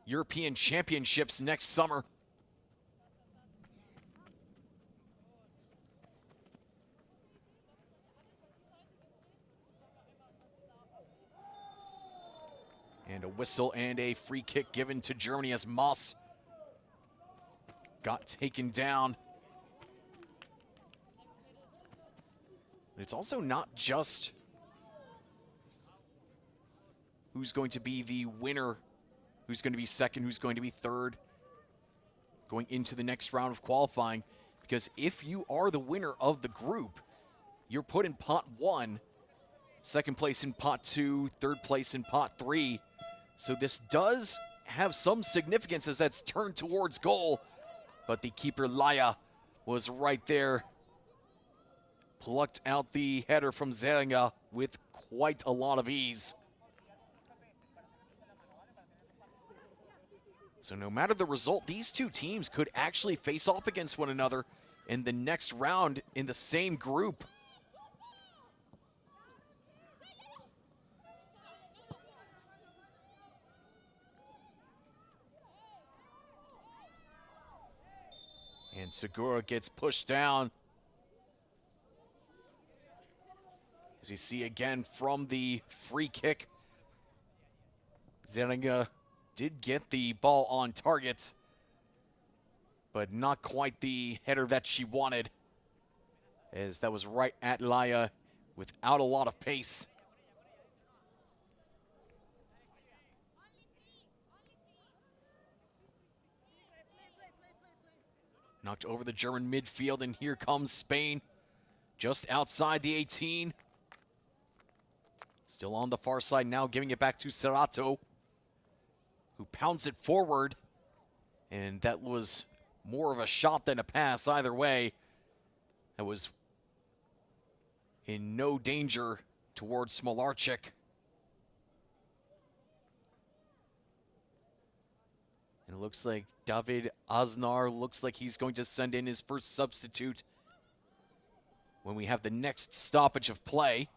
European Championships next summer. And a whistle and a free kick given to Germany as Moss got taken down. It's also not just who's going to be the winner, who's going to be second, who's going to be third, going into the next round of qualifying. Because if you are the winner of the group, you're put in pot 1, second place in pot 2, third place in pot 3. So this does have some significance as that's turned towards goal. But the keeper, Laya, was right there. Plucked out the header from Zeringa with quite a lot of ease. So no matter the result, these two teams could actually face off against one another in the next round in the same group. And Segura gets pushed down. As you see again from the free kick, Zeringa did get the ball on target, but not quite the header that she wanted, as that was right at Laya without a lot of pace. Knocked over the German midfield, and here comes Spain, just outside the 18. Still on the far side now, giving it back to Serrato, who pounds it forward. And that was more of a shot than a pass either way. That was in no danger towards Smolarczyk. And it looks like David Aznar looks like he's going to send in his first substitute when we have the next stoppage of play.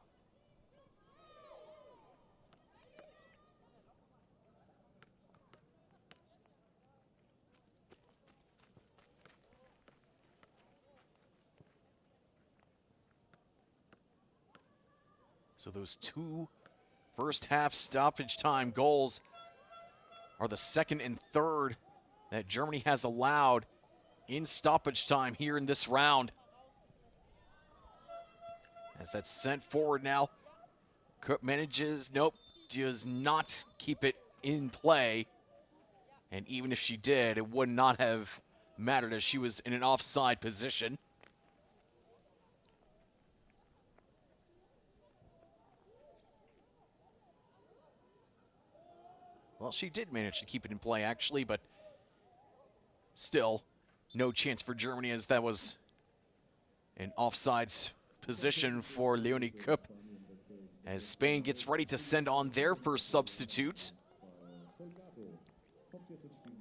So those two first half stoppage time goals are the second and third that Germany has allowed in stoppage time here in this round. As that's sent forward now, Cook manages, nope, does not keep it in play. And even if she did, it would not have mattered as she was in an offside position. Well, she did manage to keep it in play, actually, but still no chance for Germany, as that was an offsides position for Leonie Kopp, as Spain gets ready to send on their first substitute.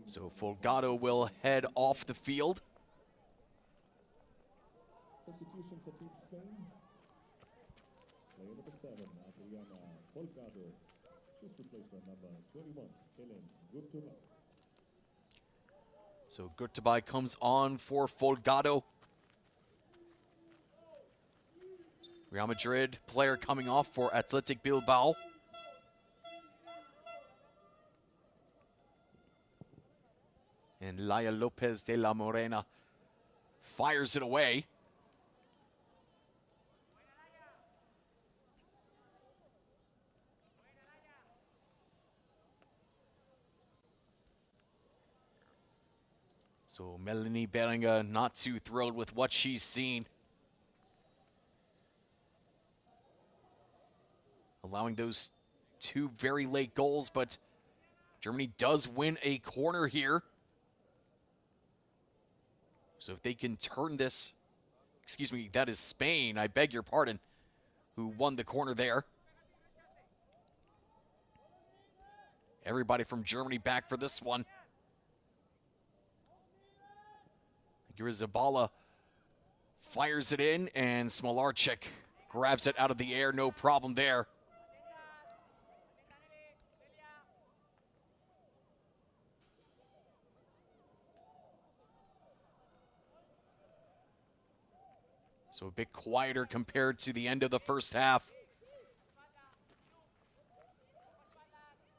So Folgado will head off the field. Substitution for Team Spain. Player number 7, Adriana Folgado. She's replaced by number 21, Helen Gurtubay. So Gurtubay comes on for Folgado. Real Madrid player coming off for Athletic Bilbao. And Laia Lopez de la Morena fires it away. So Melanie Beringer not too thrilled with what she's seen. Allowing those two very late goals, but Germany does win a corner here. So if they can turn this, excuse me, that is Spain, I beg your pardon, who won the corner there. Everybody from Germany back for this one. Zabala fires it in, and Smolarczyk grabs it out of the air, no problem there. So a bit quieter compared to the end of the first half.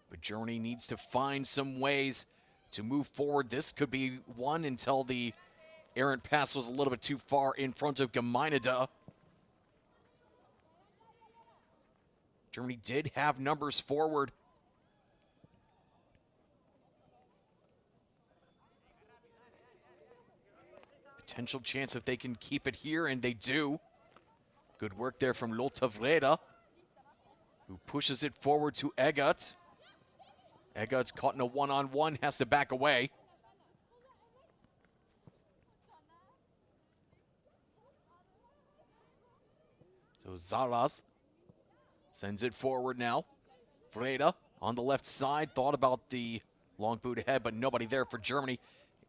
But Germany needs to find some ways to move forward. This could be one until the errant pass was a little bit too far in front of Gemeinde. Germany did have numbers forward. Potential chance if they can keep it here, and they do. Good work there from Lotte Vreda, who pushes it forward to Eggert. Eggert's caught in a one-on-one, has to back away. So Zaraz sends it forward now. Vreda on the left side, thought about the long boot ahead, but nobody there for Germany.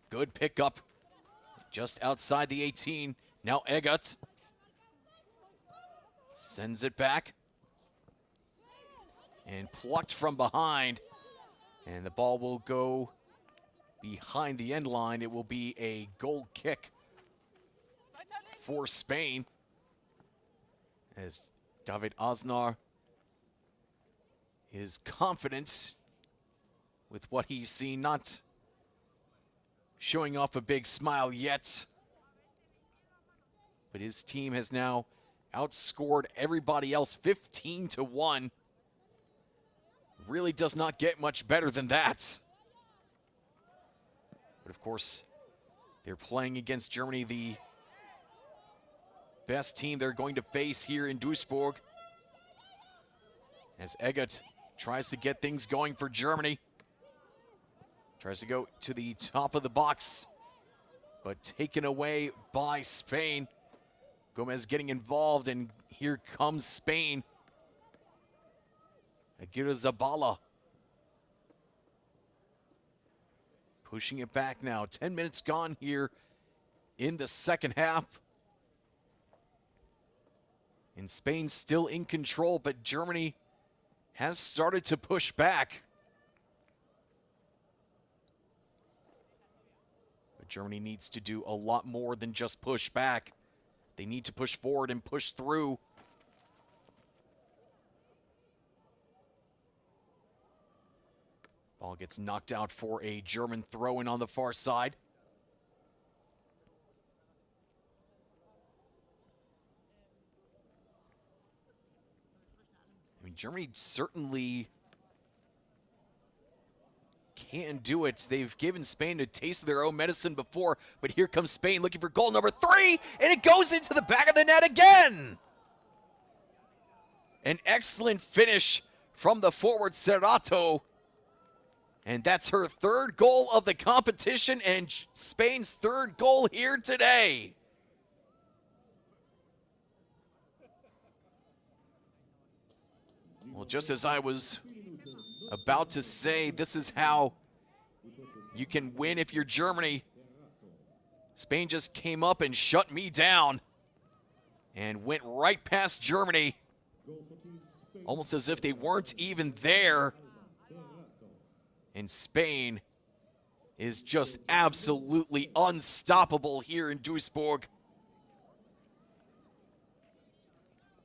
Good pickup just outside the 18. Now Eggert sends it back and plucked from behind. And the ball will go behind the end line. It will be a goal kick for Spain, as David Aznar is confident with what he's seen, not showing off a big smile yet. But his team has now outscored everybody else 15-1. Really does not get much better than that. But of course, they're playing against Germany, the best team they're going to face here in Duisburg. As Eggert tries to get things going for Germany. Tries to go to the top of the box, but taken away by Spain. Gomez getting involved, and here comes Spain. Aguirre Zabala pushing it back now. 10 minutes gone here in the second half. And Spain still in control, but Germany has started to push back. But Germany needs to do a lot more than just push back. They need to push forward and push through. Ball gets knocked out for a German throw-in on the far side. I mean, Germany certainly can do it. They've given Spain a taste of their own medicine before, but here comes Spain looking for goal number 3, and it goes into the back of the net again. An excellent finish from the forward Serrato. And that's her 3rd goal of the competition and Spain's 3rd goal here today. Well, just as I was about to say, this is how you can win if you're Germany. Spain just came up and shut me down and went right past Germany, almost as if they weren't even there. And Spain is just absolutely unstoppable here in Duisburg.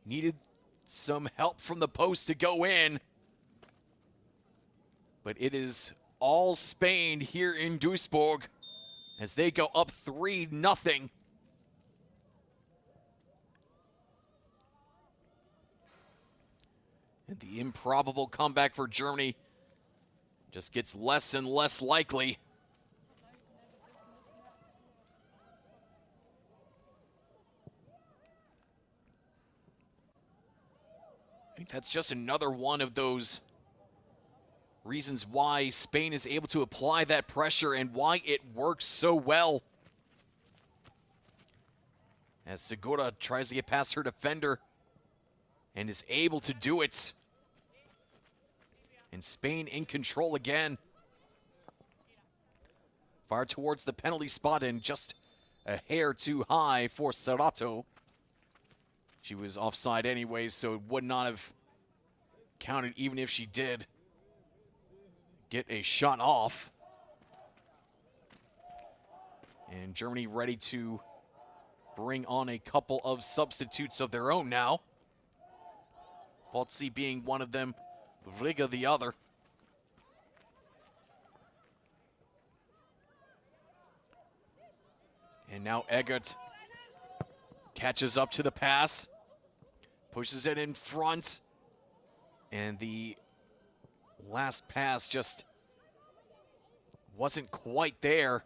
Needed some help from the post to go in. But it is all Spain here in Duisburg as they go up 3-0. And the improbable comeback for Germany just gets less and less likely. I think that's just another one of those reasons why Spain is able to apply that pressure and why it works so well. As Segura tries to get past her defender and is able to do it. And Spain in control again. Far towards the penalty spot and just a hair too high for Serrato. She was offside anyways, so it would not have counted even if she did get a shot off. And Germany ready to bring on a couple of substitutes of their own now. Botzi being one of them, Riga the other. And now Eggert catches up to the pass, pushes it in front, and the last pass just wasn't quite there.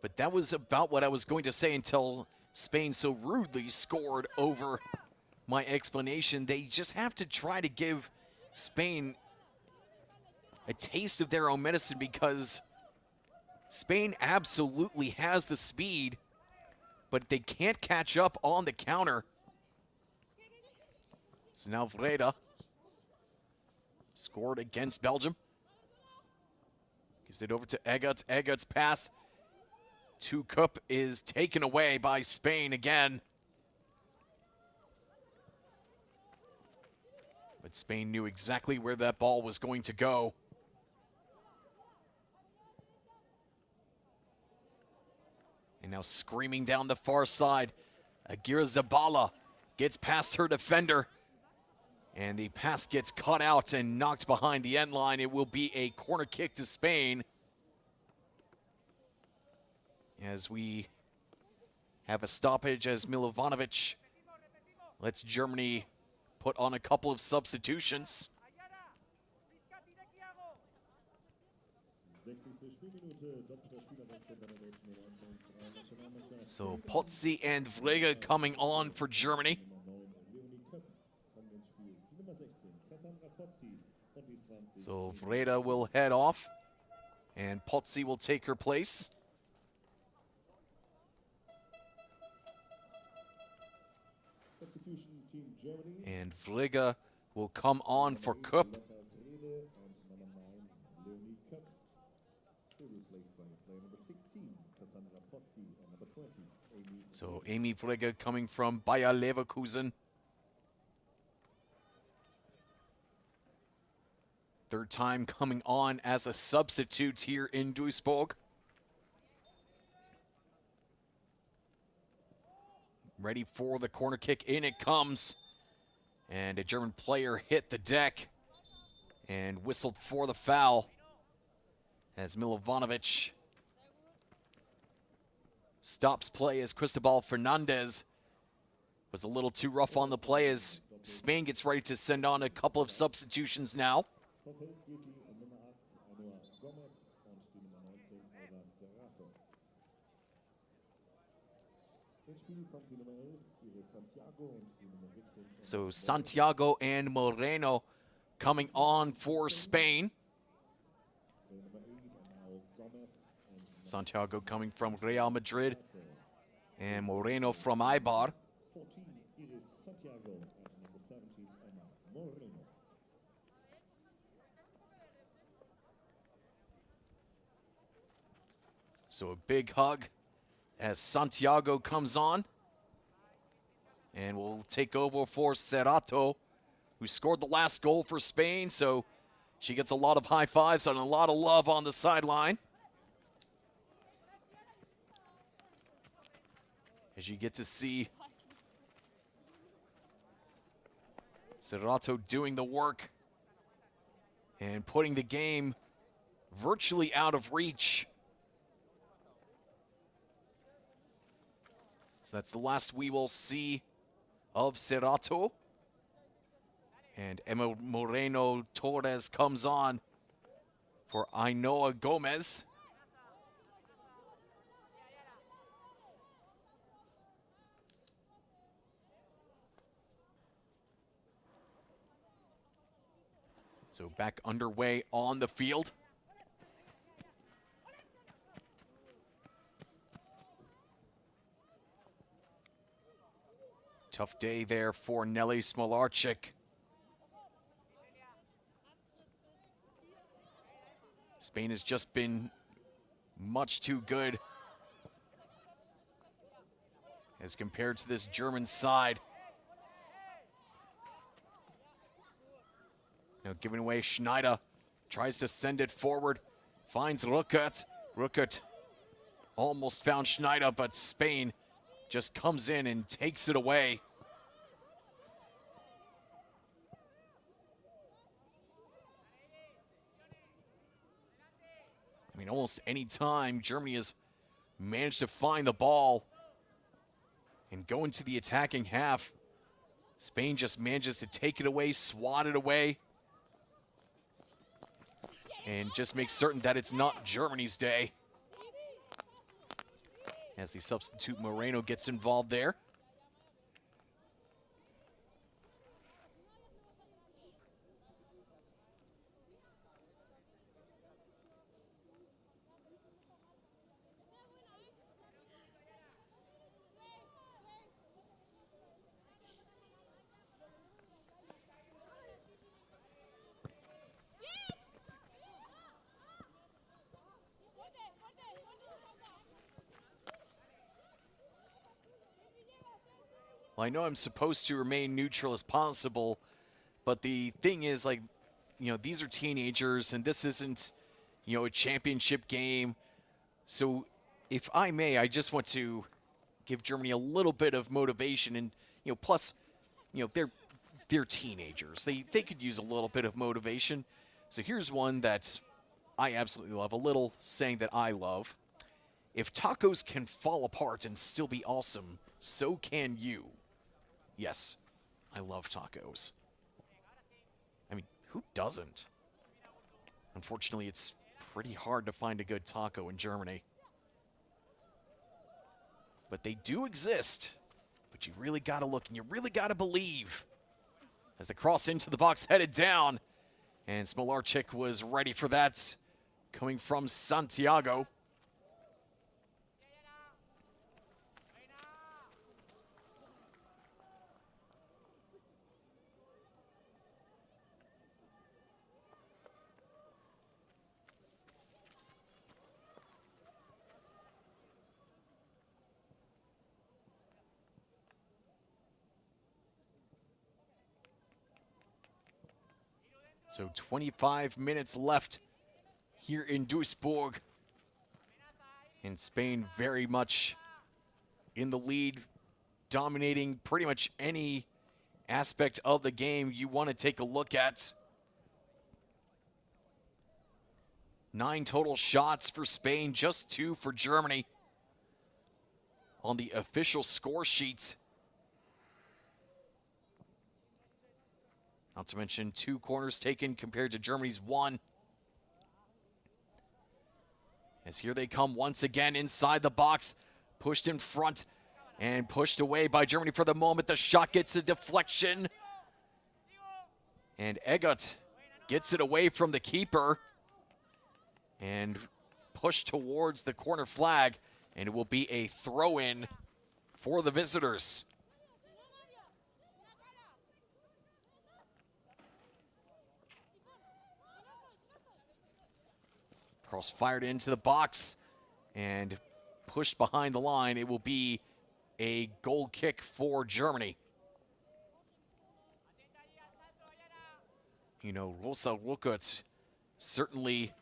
But that was about what I was going to say until Spain so rudely scored over my explanation. They just have to try to give Spain a taste of their own medicine because Spain absolutely has the speed, but they can't catch up on the counter. So now Vreda scored against Belgium. Gives it over to Eggert. Eggert's pass to Kupp is taken away by Spain again. But Spain knew exactly where that ball was going to go. And now screaming down the far side. Agira Zabala gets past her defender. And the pass gets cut out and knocked behind the end line. It will be a corner kick to Spain. As we have a stoppage as Milovanovic lets Germany put on a couple of substitutions. So Potzi and Vlega coming on for Germany. So Vreda will head off, and Potzi will take her place. And Vlega will come on for Kupp. So Amy Vlega coming from Bayer Leverkusen. Third time coming on as a substitute here in Duisburg. Ready for the corner kick, in it comes. And a German player hit the deck and whistled for the foul as Milovanovic stops play as Cristobal Fernandez was a little too rough on the play as Spain gets ready to send on a couple of substitutions now. So Santiago and Moreno coming on for Spain. Santiago coming from Real Madrid and Moreno from Eibar. So a big hug as Santiago comes on. And will take over for Serrato, who scored the last goal for Spain. So she gets a lot of high fives and a lot of love on the sideline. As you get to see Serrato doing the work and putting the game virtually out of reach. So that's the last we will see of Serrato. And Emma Moreno Torres comes on for Ainhoa Gomez. So back underway on the field. Tough day there for Nelly Smolarczyk. Spain has just been much too good as compared to this German side. Now giving away, Schneider tries to send it forward, finds Ruckert. Ruckert almost found Schneider, but Spain just comes in and takes it away. I mean, almost any time Germany has managed to find the ball and go into the attacking half, Spain just manages to take it away, swat it away, and just make certain that it's not Germany's day. As the substitute Moreno gets involved there. Well, I know I'm supposed to remain neutral as possible, but the thing is, like, you know, these are teenagers and this isn't, you know, a championship game. So if I may, I just want to give Germany a little bit of motivation, and plus, they're teenagers. They could use a little bit of motivation. So here's one that I absolutely love, a little saying that I love. If tacos can fall apart and still be awesome, so can you. Yes, I love tacos. I mean, who doesn't? Unfortunately, it's pretty hard to find a good taco in Germany. But they do exist. But you really got to look and you really got to believe. As the cross into the box headed down. And Smolarczyk was ready for that. Coming from Santiago. So 25 minutes left here in Duisburg. And Spain very much in the lead, dominating pretty much any aspect of the game you want to take a look at. 9 total shots for Spain, just 2 for Germany on the official score sheet. Not to mention 2 corners taken compared to Germany's 1. As here they come once again inside the box, pushed in front and pushed away by Germany for the moment. The shot gets a deflection. And Eggert gets it away from the keeper and pushed towards the corner flag. And it will be a throw-in for the visitors. Cross fired into the box and pushed behind the line. It will be a goal kick for Germany. Rosa Ruckert certainly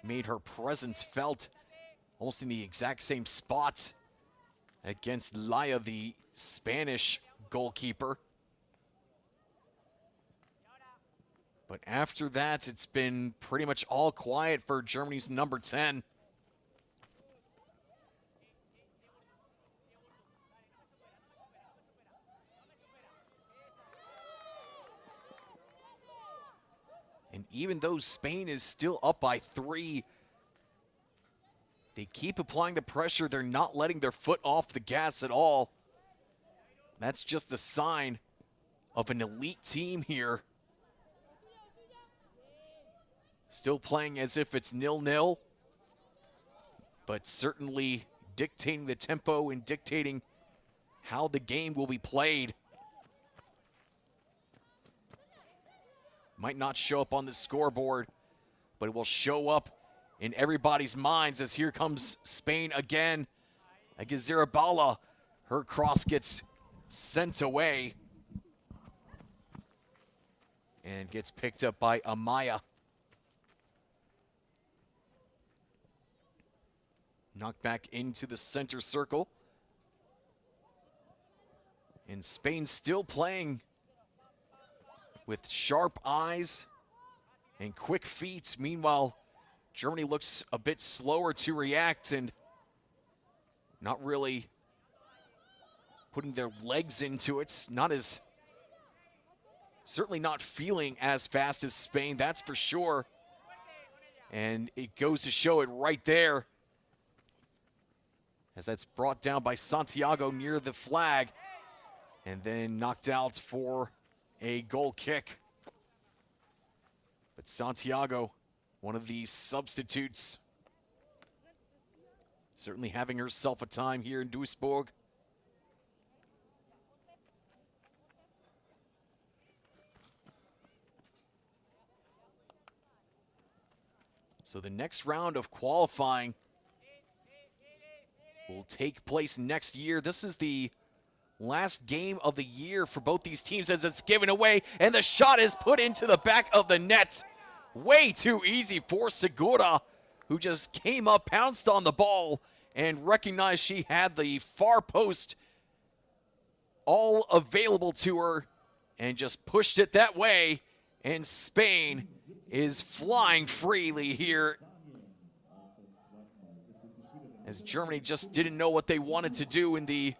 made her presence felt almost in the exact same spot against Laia, the Spanish goalkeeper. But after that, it's been pretty much all quiet for Germany's number 10. And even though Spain is still up by 3, they keep applying the pressure. They're not letting their foot off the gas at all. That's just the sign of an elite team here. Still playing as if it's 0-0, but certainly dictating the tempo and dictating how the game will be played. Might not show up on the scoreboard, but it will show up in everybody's minds as here comes Spain again. Agizirabala, her cross gets sent away and gets picked up by Amaya. Knocked back into the center circle. And Spain still playing with sharp eyes and quick feet. Meanwhile, Germany looks a bit slower to react and not really putting their legs into it. Certainly not feeling as fast as Spain, that's for sure. And it goes to show it right there, as that's brought down by Santiago near the flag and then knocked out for a goal kick. But Santiago, one of these substitutes, certainly having herself a time here in Duisburg. So the next round of qualifying will take place next year. This is the last game of the year for both these teams as it's given away, and the shot is put into the back of the net. Way too easy for Segura, who just came up, pounced on the ball, and recognized she had the far post all available to her and just pushed it that way. And Spain is flying freely here, as Germany just didn't know what they wanted to do when they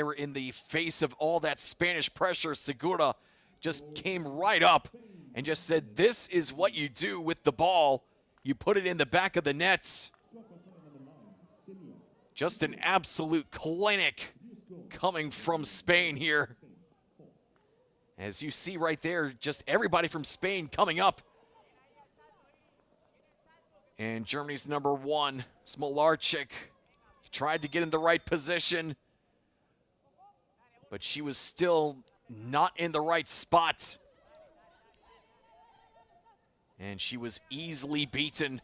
were in the face of all that Spanish pressure. Segura just came right up and just said, this is what you do with the ball. You put it in the back of the nets. Just an absolute clinic coming from Spain here. As you see right there, just everybody from Spain coming up. And Germany's number 1, Smolarczyk, tried to get in the right position, but she was still not in the right spot. And she was easily beaten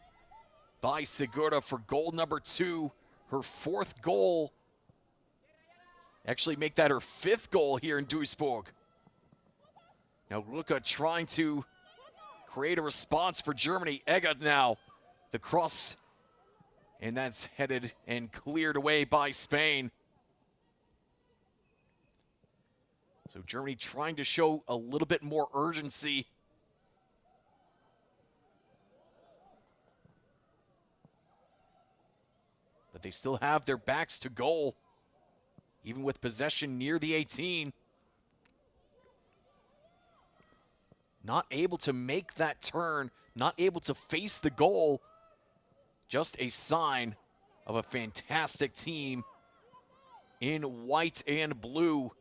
by Segura for goal number 2, her 4th goal. Actually make that her 5th goal here in Duisburg. Now Luka trying to create a response for Germany. Eggert now, the cross, and that's headed and cleared away by Spain. So Germany trying to show a little bit more urgency. But they still have their backs to goal, even with possession near the 18. Not able to make that turn, not able to face the goal. Just a sign of a fantastic team in white and blue.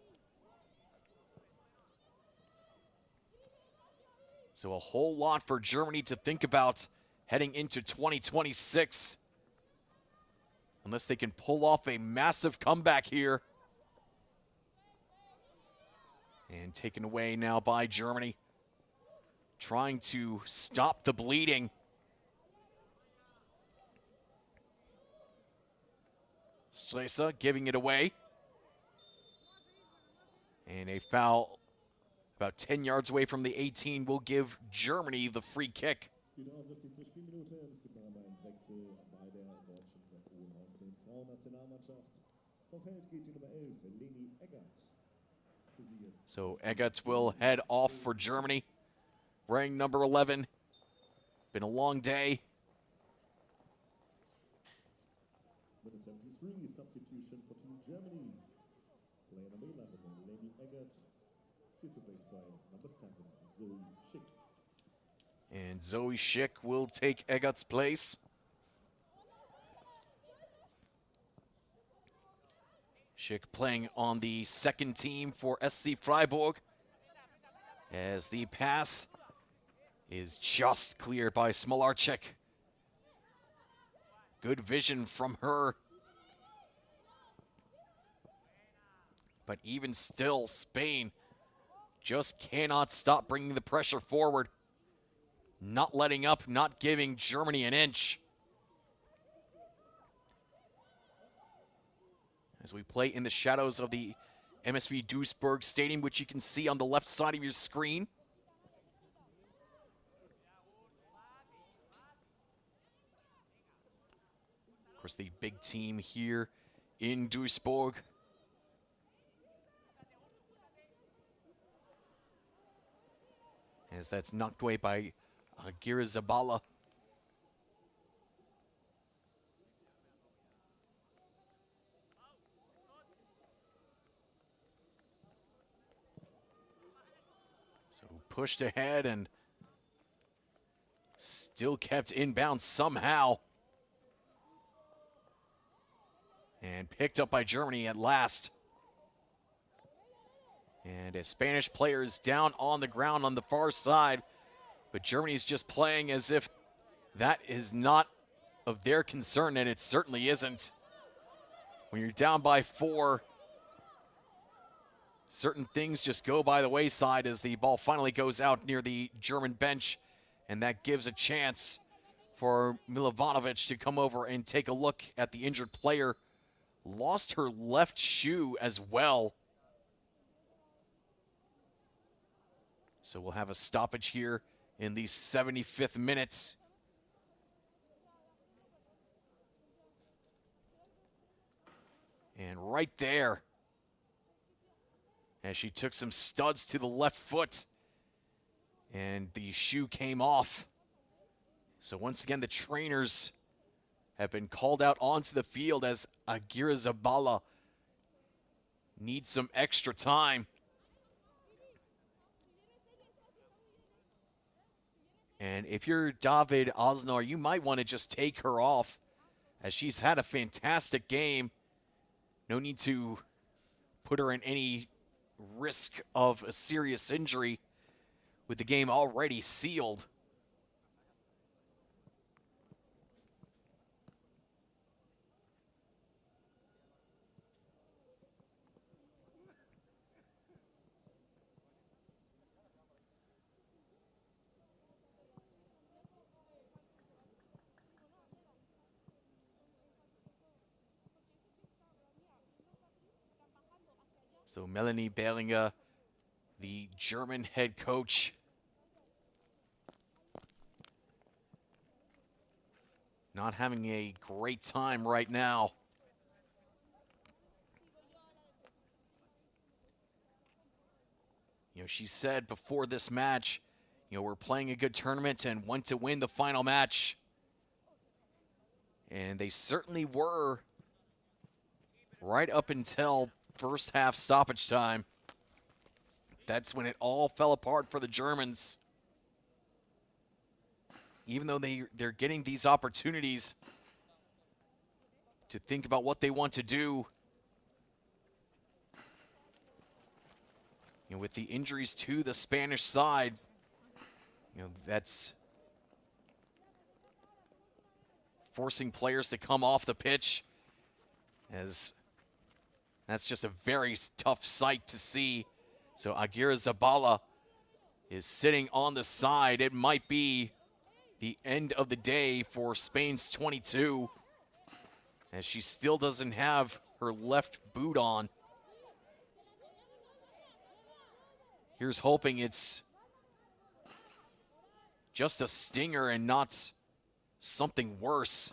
So a whole lot for Germany to think about heading into 2026. Unless they can pull off a massive comeback here. And taken away now by Germany. Trying to stop the bleeding. Stresa giving it away. And a foul about 10 yards away from the 18 will give Germany the free kick. So Eggert will head off for Germany, wearing number 11. Been a long day. Substitution for Team Germany. Player number 11, Leni Eggert. She's replaced by number 7, Zoe Schick. And Zoe Schick will take Eggert's place. Schick playing on the 2nd team for SC Freiburg, as the pass is just cleared by Smolarczyk. Good vision from her. But even still, Spain just cannot stop bringing the pressure forward. Not letting up, not giving Germany an inch. As we play in the shadows of the MSV Duisburg Stadium, which you can see on the left side of your screen. Of course, the big team here in Duisburg. As that's knocked away by Girizabala. So pushed ahead and still kept inbound somehow. And picked up by Germany at last. And a Spanish player is down on the ground on the far side. But Germany's just playing as if that is not of their concern, and it certainly isn't. When you're down by 4, certain things just go by the wayside as the ball finally goes out near the German bench. And that gives a chance for Milovanovic to come over and take a look at the injured player. Lost her left shoe as well. So we'll have a stoppage here in the 75th minute. And right there, as she took some studs to the left foot, and the shoe came off. So once again, the trainers have been called out onto the field as Aguirre Zabala needs some extra time. And if you're David Osnar, you might want to just take her off, as she's had a fantastic game. No need to put her in any risk of a serious injury with the game already sealed. So Melanie Bellinger, the German head coach, not having a great time right now. You know, she said before this match, you know, we're playing a good tournament and want to win the final match. And they certainly were right up until first half stoppage time. That's when it all fell apart for the Germans. Even though they're getting these opportunities to think about what they want to do. You know, with the injuries to the Spanish side, you know, that's forcing players to come off the pitch, as that's just a very tough sight to see. So Aguirre Zabala is sitting on the side. It might be the end of the day for Spain's 22, as she still doesn't have her left boot on. Here's hoping it's just a stinger and not something worse.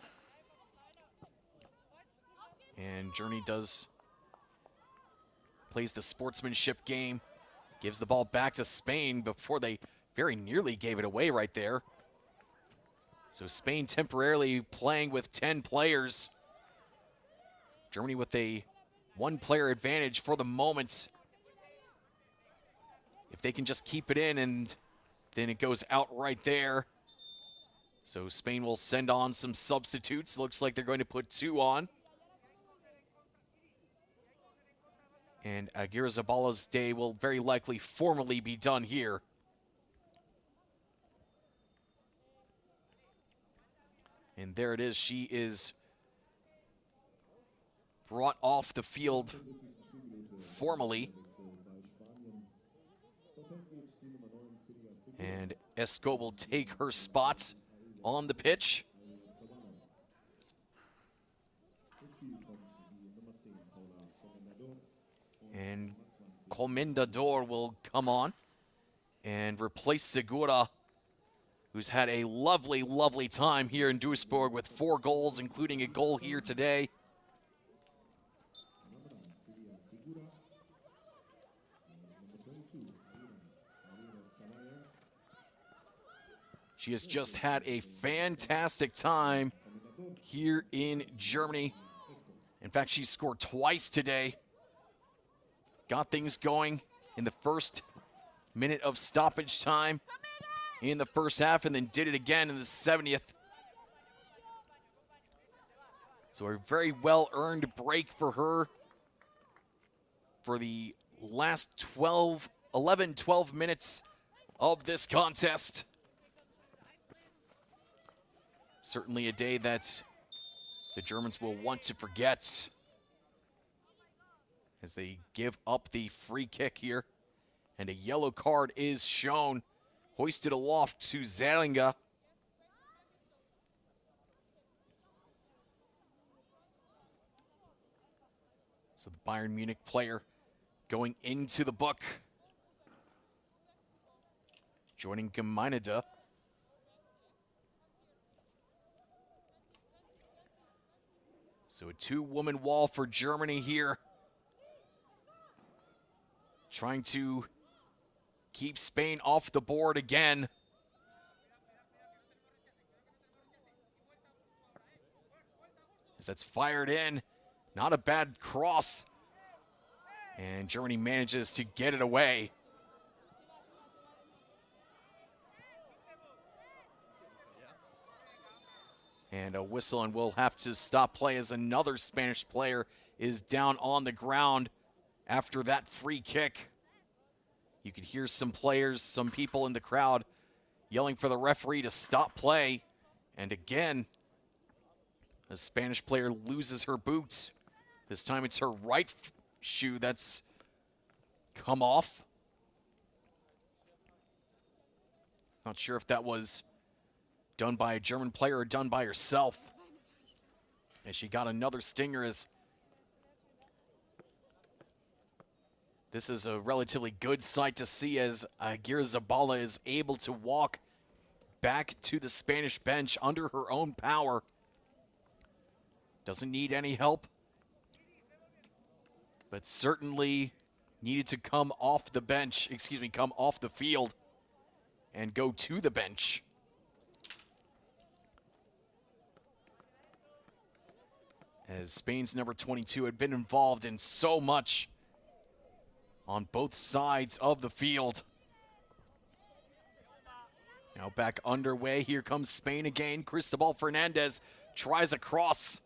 And Germany plays the sportsmanship game, gives the ball back to Spain before they very nearly gave it away right there. So Spain temporarily playing with 10 players. Germany with a 1-player advantage for the moment. If they can just keep it in, and then it goes out right there. So Spain will send on some substitutes. Looks like they're going to put 2 on. And Aguirre Zabala's day will very likely formally be done here. And there it is. She is brought off the field formally. And Esco will take her spot on the pitch. And Comendador will come on and replace Segura, who's had a lovely, lovely time here in Duisburg with 4 goals, including a goal here today. She has just had a fantastic time here in Germany. In fact, she scored twice today. Got things going in the first minute of stoppage time in the first half, and then did it again in the 70th. So a very well-earned break for her for the last 11, 12 minutes of this contest. Certainly a day that the Germans will want to forget, as they give up the free kick here. And a yellow card is shown, hoisted aloft to Zerlinga. So the Bayern Munich player going into the book. joining Gemeinde. So a two-woman wall for Germany here. Trying to keep Spain off the board again. As that's fired in. Not a bad cross. And Germany manages to get it away. And a whistle, and we'll have to stop play as another Spanish player is down on the ground after that free kick. You could hear some players, some people in the crowd yelling for the referee to stop play. And again, a Spanish player loses her boots. This time it's her right shoe that's come off. Not sure if that was done by a German player or done by herself. And she got another stinger. As this is a relatively good sight to see, as Aguirre Zabala is able to walk back to the Spanish bench under her own power. Doesn't need any help, but certainly needed to come off the bench, come off the field and go to the bench. As Spain's number 22 had been involved in so much on both sides of the field. Now back underway. Here comes Spain again. Cristobal Fernandez tries a cross.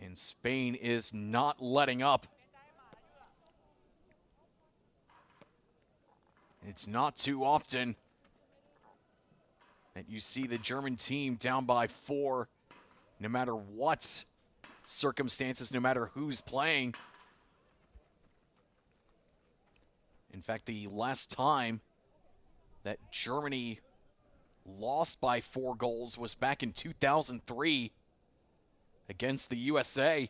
And Spain is not letting up. It's not too often that you see the German team down by 4, no matter what circumstances, no matter who's playing. In fact, the last time that Germany lost by 4 goals was back in 2003 against the USA.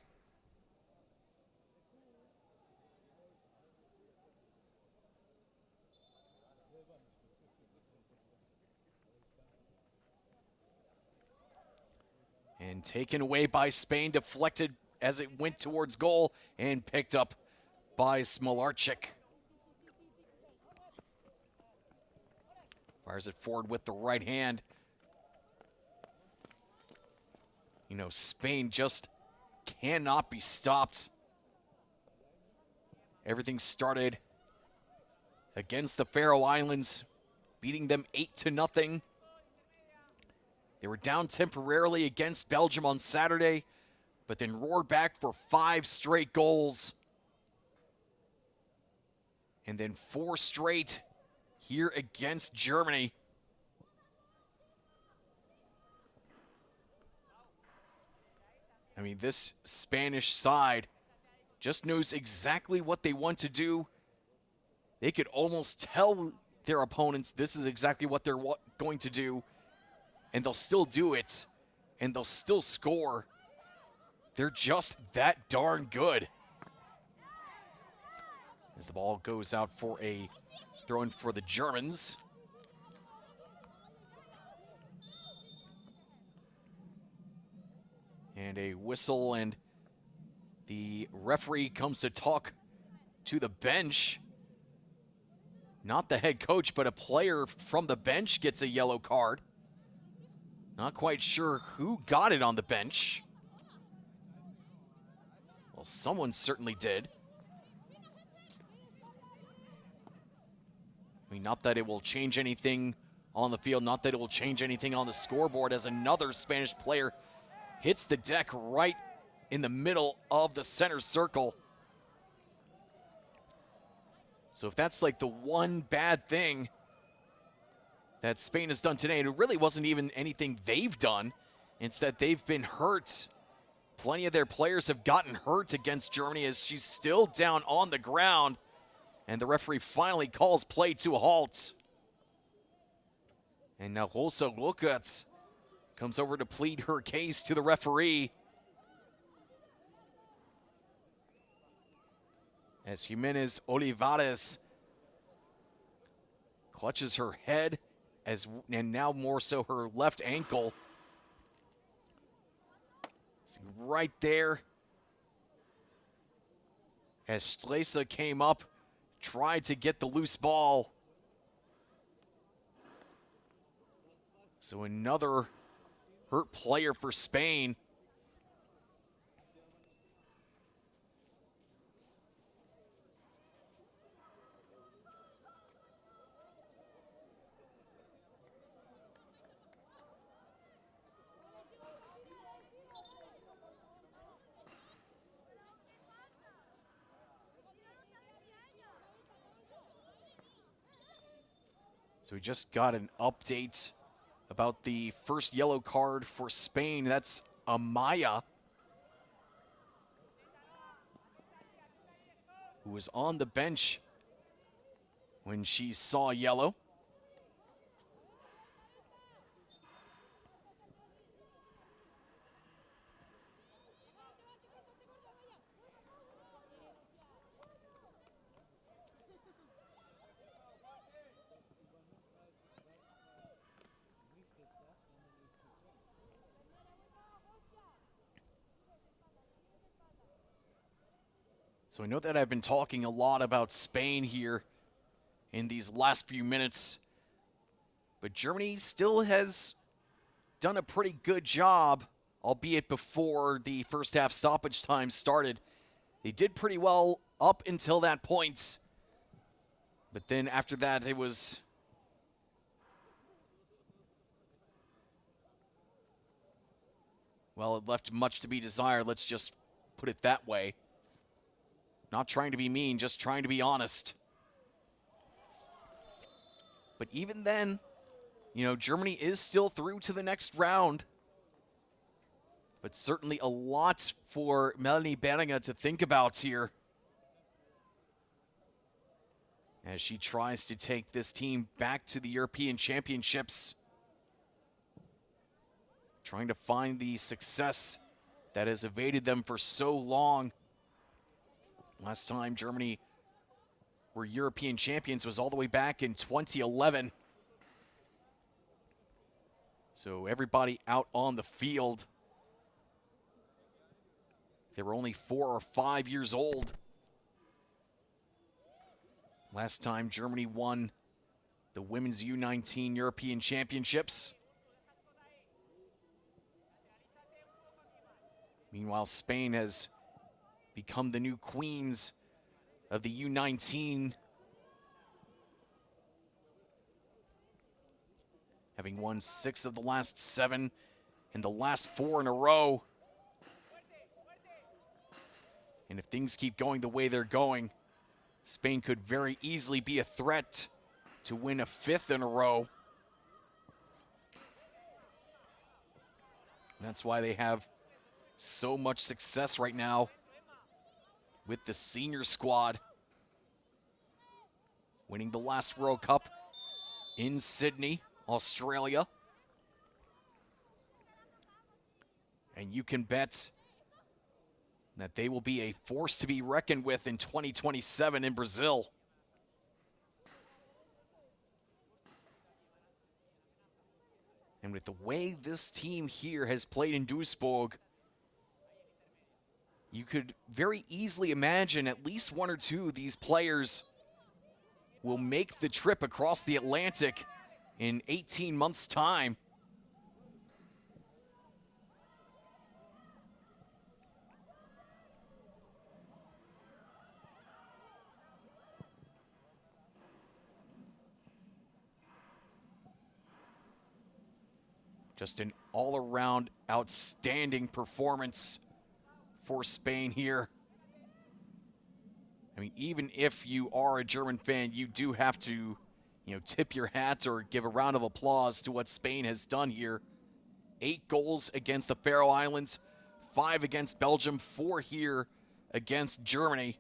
And taken away by Spain, deflected as it went towards goal, and picked up by Smolarczyk. Fires it forward with the right hand. You know, Spain just cannot be stopped. Everything started against the Faroe Islands, beating them 8-0. They were down temporarily against Belgium on Saturday, but then roared back for 5 straight goals. And then 4 straight here against Germany. I mean, this Spanish side just knows exactly what they want to do. They could almost tell their opponents this is exactly what they're going to do, and they'll still do it, and they'll still score. They're just that darn good. As the ball goes out for a throw-in for the Germans. And a whistle, and the referee comes to talk to the bench. Not the head coach, but a player from the bench gets a yellow card. Not quite sure who got it on the bench. Well, someone certainly did. I mean, not that it will change anything on the field, not that it will change anything on the scoreboard, as another Spanish player hits the deck right in the middle of the center circle. So if that's like the one bad thing that Spain has done today, and it really wasn't even anything they've done. Instead, they've been hurt. Plenty of their players have gotten hurt against Germany, as she's still down on the ground. And the referee finally calls play to a halt. And now Rosa Lukacs comes over to plead her case to the referee. As Jimenez Olivares Clutches her head, and now more so her left ankle. See, right there, as Stresa came up, tried to get the loose ball. So another hurt player for Spain. So we just got an update about the first yellow card for Spain. That's Amaya, who was on the bench when she saw yellow. So I know that I've been talking a lot about Spain here in these last few minutes, but Germany still has done a pretty good job, albeit before the first half stoppage time started. They did pretty well up until that point, but then after that it was well, it left much to be desired. Let's just put it that way. Not trying to be mean, just trying to be honest. But even then, you know, Germany is still through to the next round. But certainly a lot for Melanie Beringer to think about here, as she tries to take this team back to the European Championships, trying to find the success that has evaded them for so long. Last time Germany were European champions was all the way back in 2011. So everybody out on the field, they were only 4 or 5 years old last time Germany won the Women's U19 European Championships. Meanwhile, Spain has become the new queens of the U19, having won 6 of the last 7 and the last 4 in a row. And if things keep going the way they're going, Spain could very easily be a threat to win a 5th in a row. That's why they have so much success right now with the senior squad, winning the last World Cup in Sydney, Australia. And you can bet that they will be a force to be reckoned with in 2027 in Brazil. And with the way this team here has played in Duisburg, you could very easily imagine at least 1 or 2 of these players will make the trip across the Atlantic in 18 months' time. Just an all-around outstanding performance for Spain here. I mean, even if you are a German fan, you do have to, you know, tip your hat or give a round of applause to what Spain has done here. 8 goals against the Faroe Islands, 5 against Belgium, 4 here against Germany.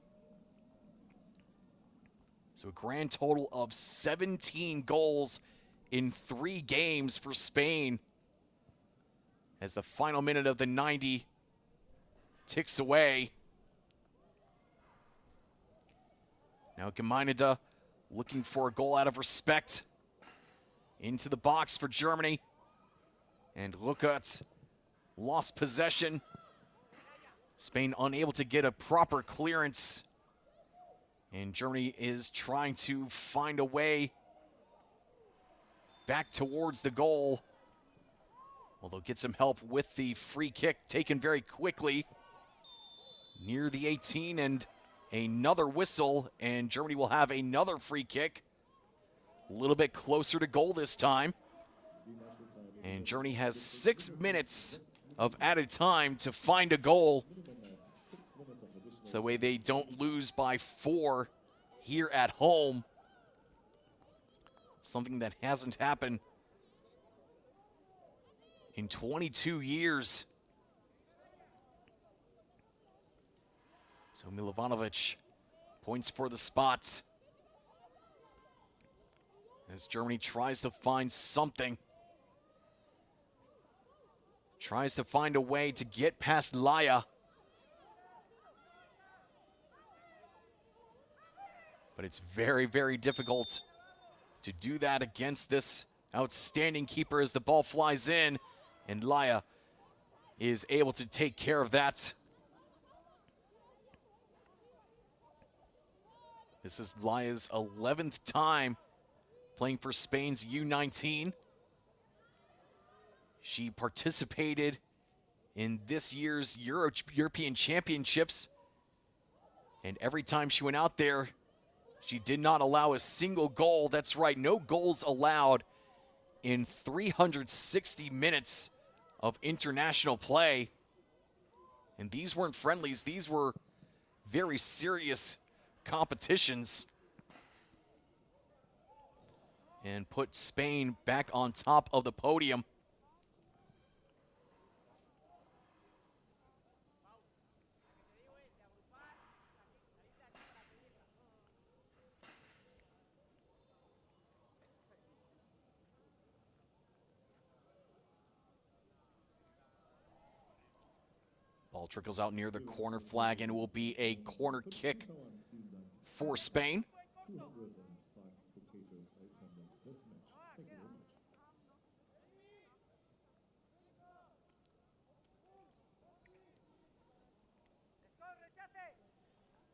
So a grand total of 17 goals in 3 games for Spain, as the final minute of the 90 ticks away. Now Gemeinde looking for a goal out of respect into the box for Germany. And Lukat lost possession. Spain unable to get a proper clearance. And Germany is trying to find a way back towards the goal. Well, they'll get some help with the free kick taken very quickly near the 18, and another whistle, and Germany will have another free kick. A little bit closer to goal this time. And Germany has 6 minutes of added time to find a goal, so that way they don't lose by 4 here at home. Something that hasn't happened in 22 years. So Milovanovic points for the spot as Germany tries to find something. Tries to find a way to get past Laya. But it's very, very difficult to do that against this outstanding keeper as the ball flies in, and Laya is able to take care of that. This is Laya's 11th time playing for Spain's U19. She participated in this year's European Championships, and every time she went out there, she did not allow a single goal. That's right, no goals allowed in 360 minutes of international play. And these weren't friendlies, these were very serious competitions. And put Spain back on top of the podium. Ball trickles out near the corner flag, and it will be a corner kick for Spain.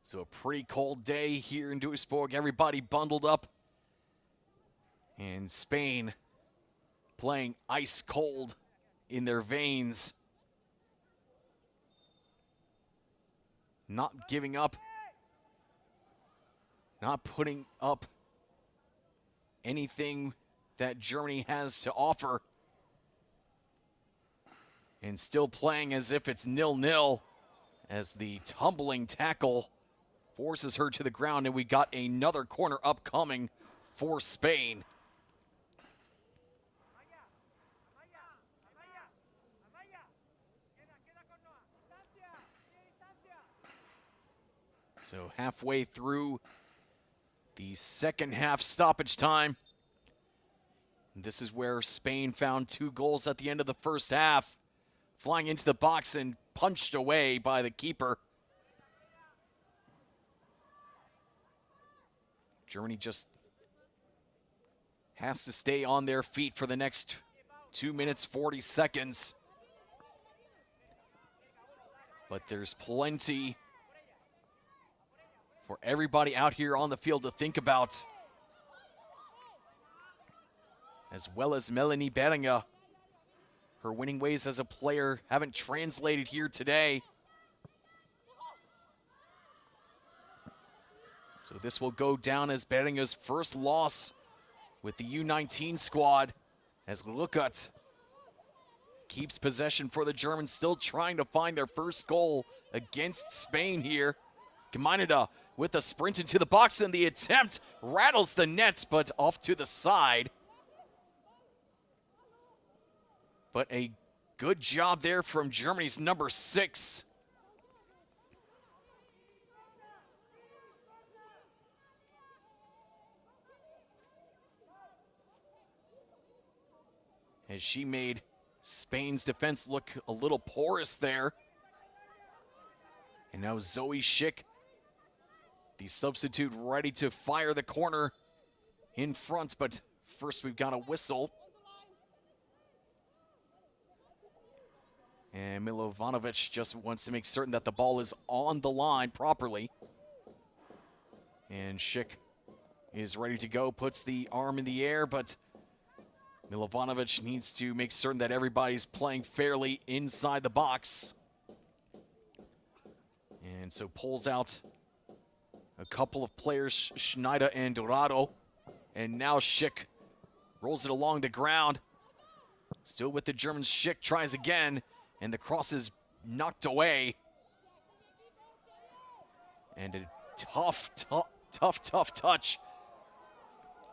So a pretty cold day here in Duisburg. Everybody bundled up. And Spain playing ice cold in their veins. Not giving up. Not putting up anything that Germany has to offer. And still playing as if it's 0-0 as the tumbling tackle forces her to the ground, and we got another corner upcoming for Spain. So halfway through the second half stoppage time. This is where Spain found 2 goals at the end of the first half, flying into the box and punched away by the keeper. Germany just has to stay on their feet for the next 2 minutes, 40 seconds. But there's plenty for everybody out here on the field to think about, as well as Melanie Beringer. Her winning ways as a player haven't translated here today. So this will go down as Beringer's first loss with the U19 squad, as Lukat keeps possession for the Germans, still trying to find their first goal against Spain here. Gemeinde with a sprint into the box, and the attempt rattles the nets, but off to the side. But a good job there from Germany's number 6. As she made Spain's defense look a little porous there. And now Zoe Schick, the substitute, ready to fire the corner in front, but first we've got a whistle. And Milovanovic just wants to make certain that the ball is on the line properly. And Schick is ready to go, puts the arm in the air, but Milovanovic needs to make certain that everybody's playing fairly inside the box. And so pulls out a couple of players, Schneider and Dorado. And now Schick rolls it along the ground. Still with the Germans, Schick tries again, and the cross is knocked away. And a tough touch.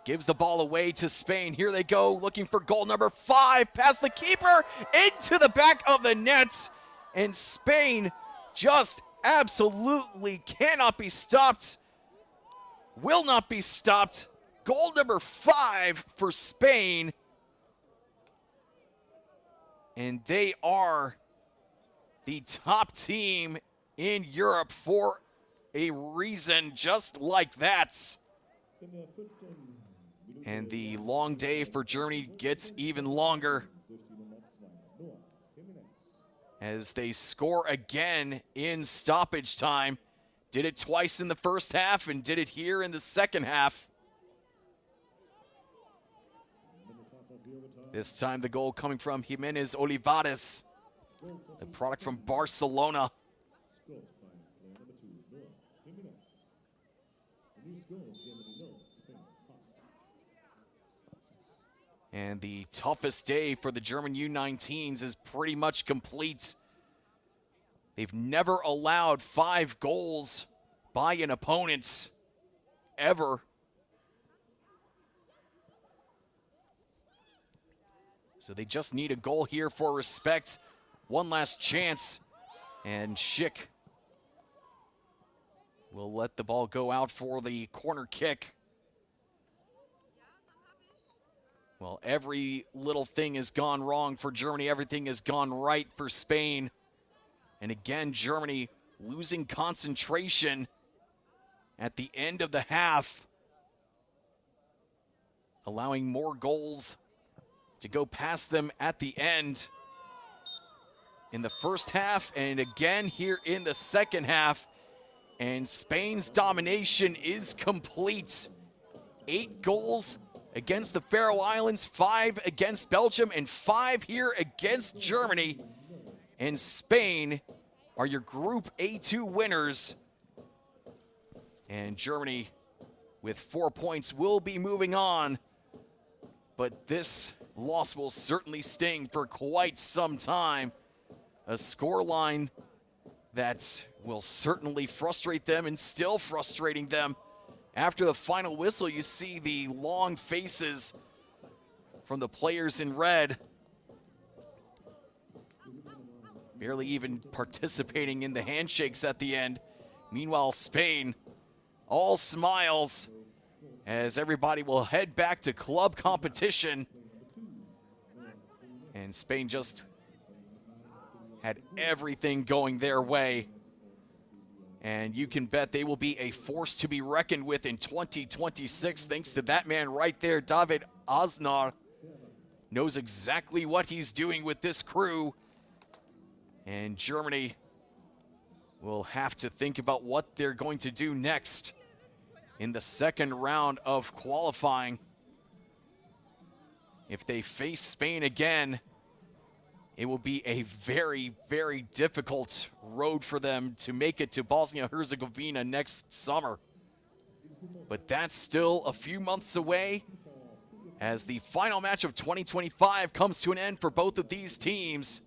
Gives the ball away to Spain. Here they go, looking for goal number 5. Past the keeper, into the back of the net. And Spain just absolutely cannot be stopped. Will not be stopped. Goal number 5 for Spain. And they are the top team in Europe for a reason just like that. And the long day for Germany gets even longer as they score again in stoppage time. Did it twice in the first half and did it here in the second half. This time the goal coming from Jimenez Olivares, the product from Barcelona. And the toughest day for the German U19s is pretty much complete. They've never allowed 5 goals by an opponent, ever. So they just need a goal here for respect. One last chance, and Schick will let the ball go out for the corner kick. Well, every little thing has gone wrong for Germany. Everything has gone right for Spain. And again, Germany losing concentration at the end of the half, allowing more goals to go past them at the end in the first half and again here in the second half. And Spain's domination is complete. 8 goals against the Faroe Islands, 5 against Belgium, and 5 here against Germany. And Spain are your Group A2 winners. And Germany, with 4 points, will be moving on. But this loss will certainly sting for quite some time. A scoreline that will certainly frustrate them and still frustrating them. After the final whistle, you see the long faces from the players in red, barely even participating in the handshakes at the end. Meanwhile, Spain, all smiles as everybody will head back to club competition. And Spain just had everything going their way. And you can bet they will be a force to be reckoned with in 2026, thanks to that man right there, David Aznar. Knows exactly what he's doing with this crew. And Germany will have to think about what they're going to do next in the second round of qualifying. If they face Spain again, it will be a very, very difficult road for them to make it to Bosnia-Herzegovina next summer. But that's still a few months away as the final match of 2025 comes to an end for both of these teams.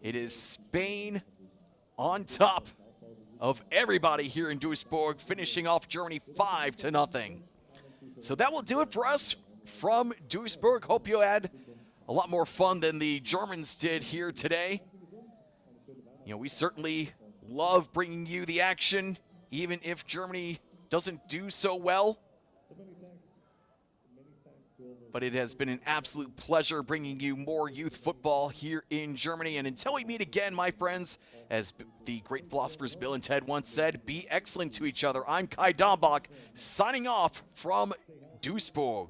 It is Spain on top of everybody here in Duisburg, finishing off Germany 5-0. So that will do it for us from Duisburg. Hope you had a lot more fun than the Germans did here today. You know, we certainly love bringing you the action, even if Germany doesn't do so well. But it has been an absolute pleasure bringing you more youth football here in Germany. And until we meet again, my friends, as the great philosophers Bill and Ted once said, be excellent to each other. I'm Kai Dombach, signing off from Duisburg.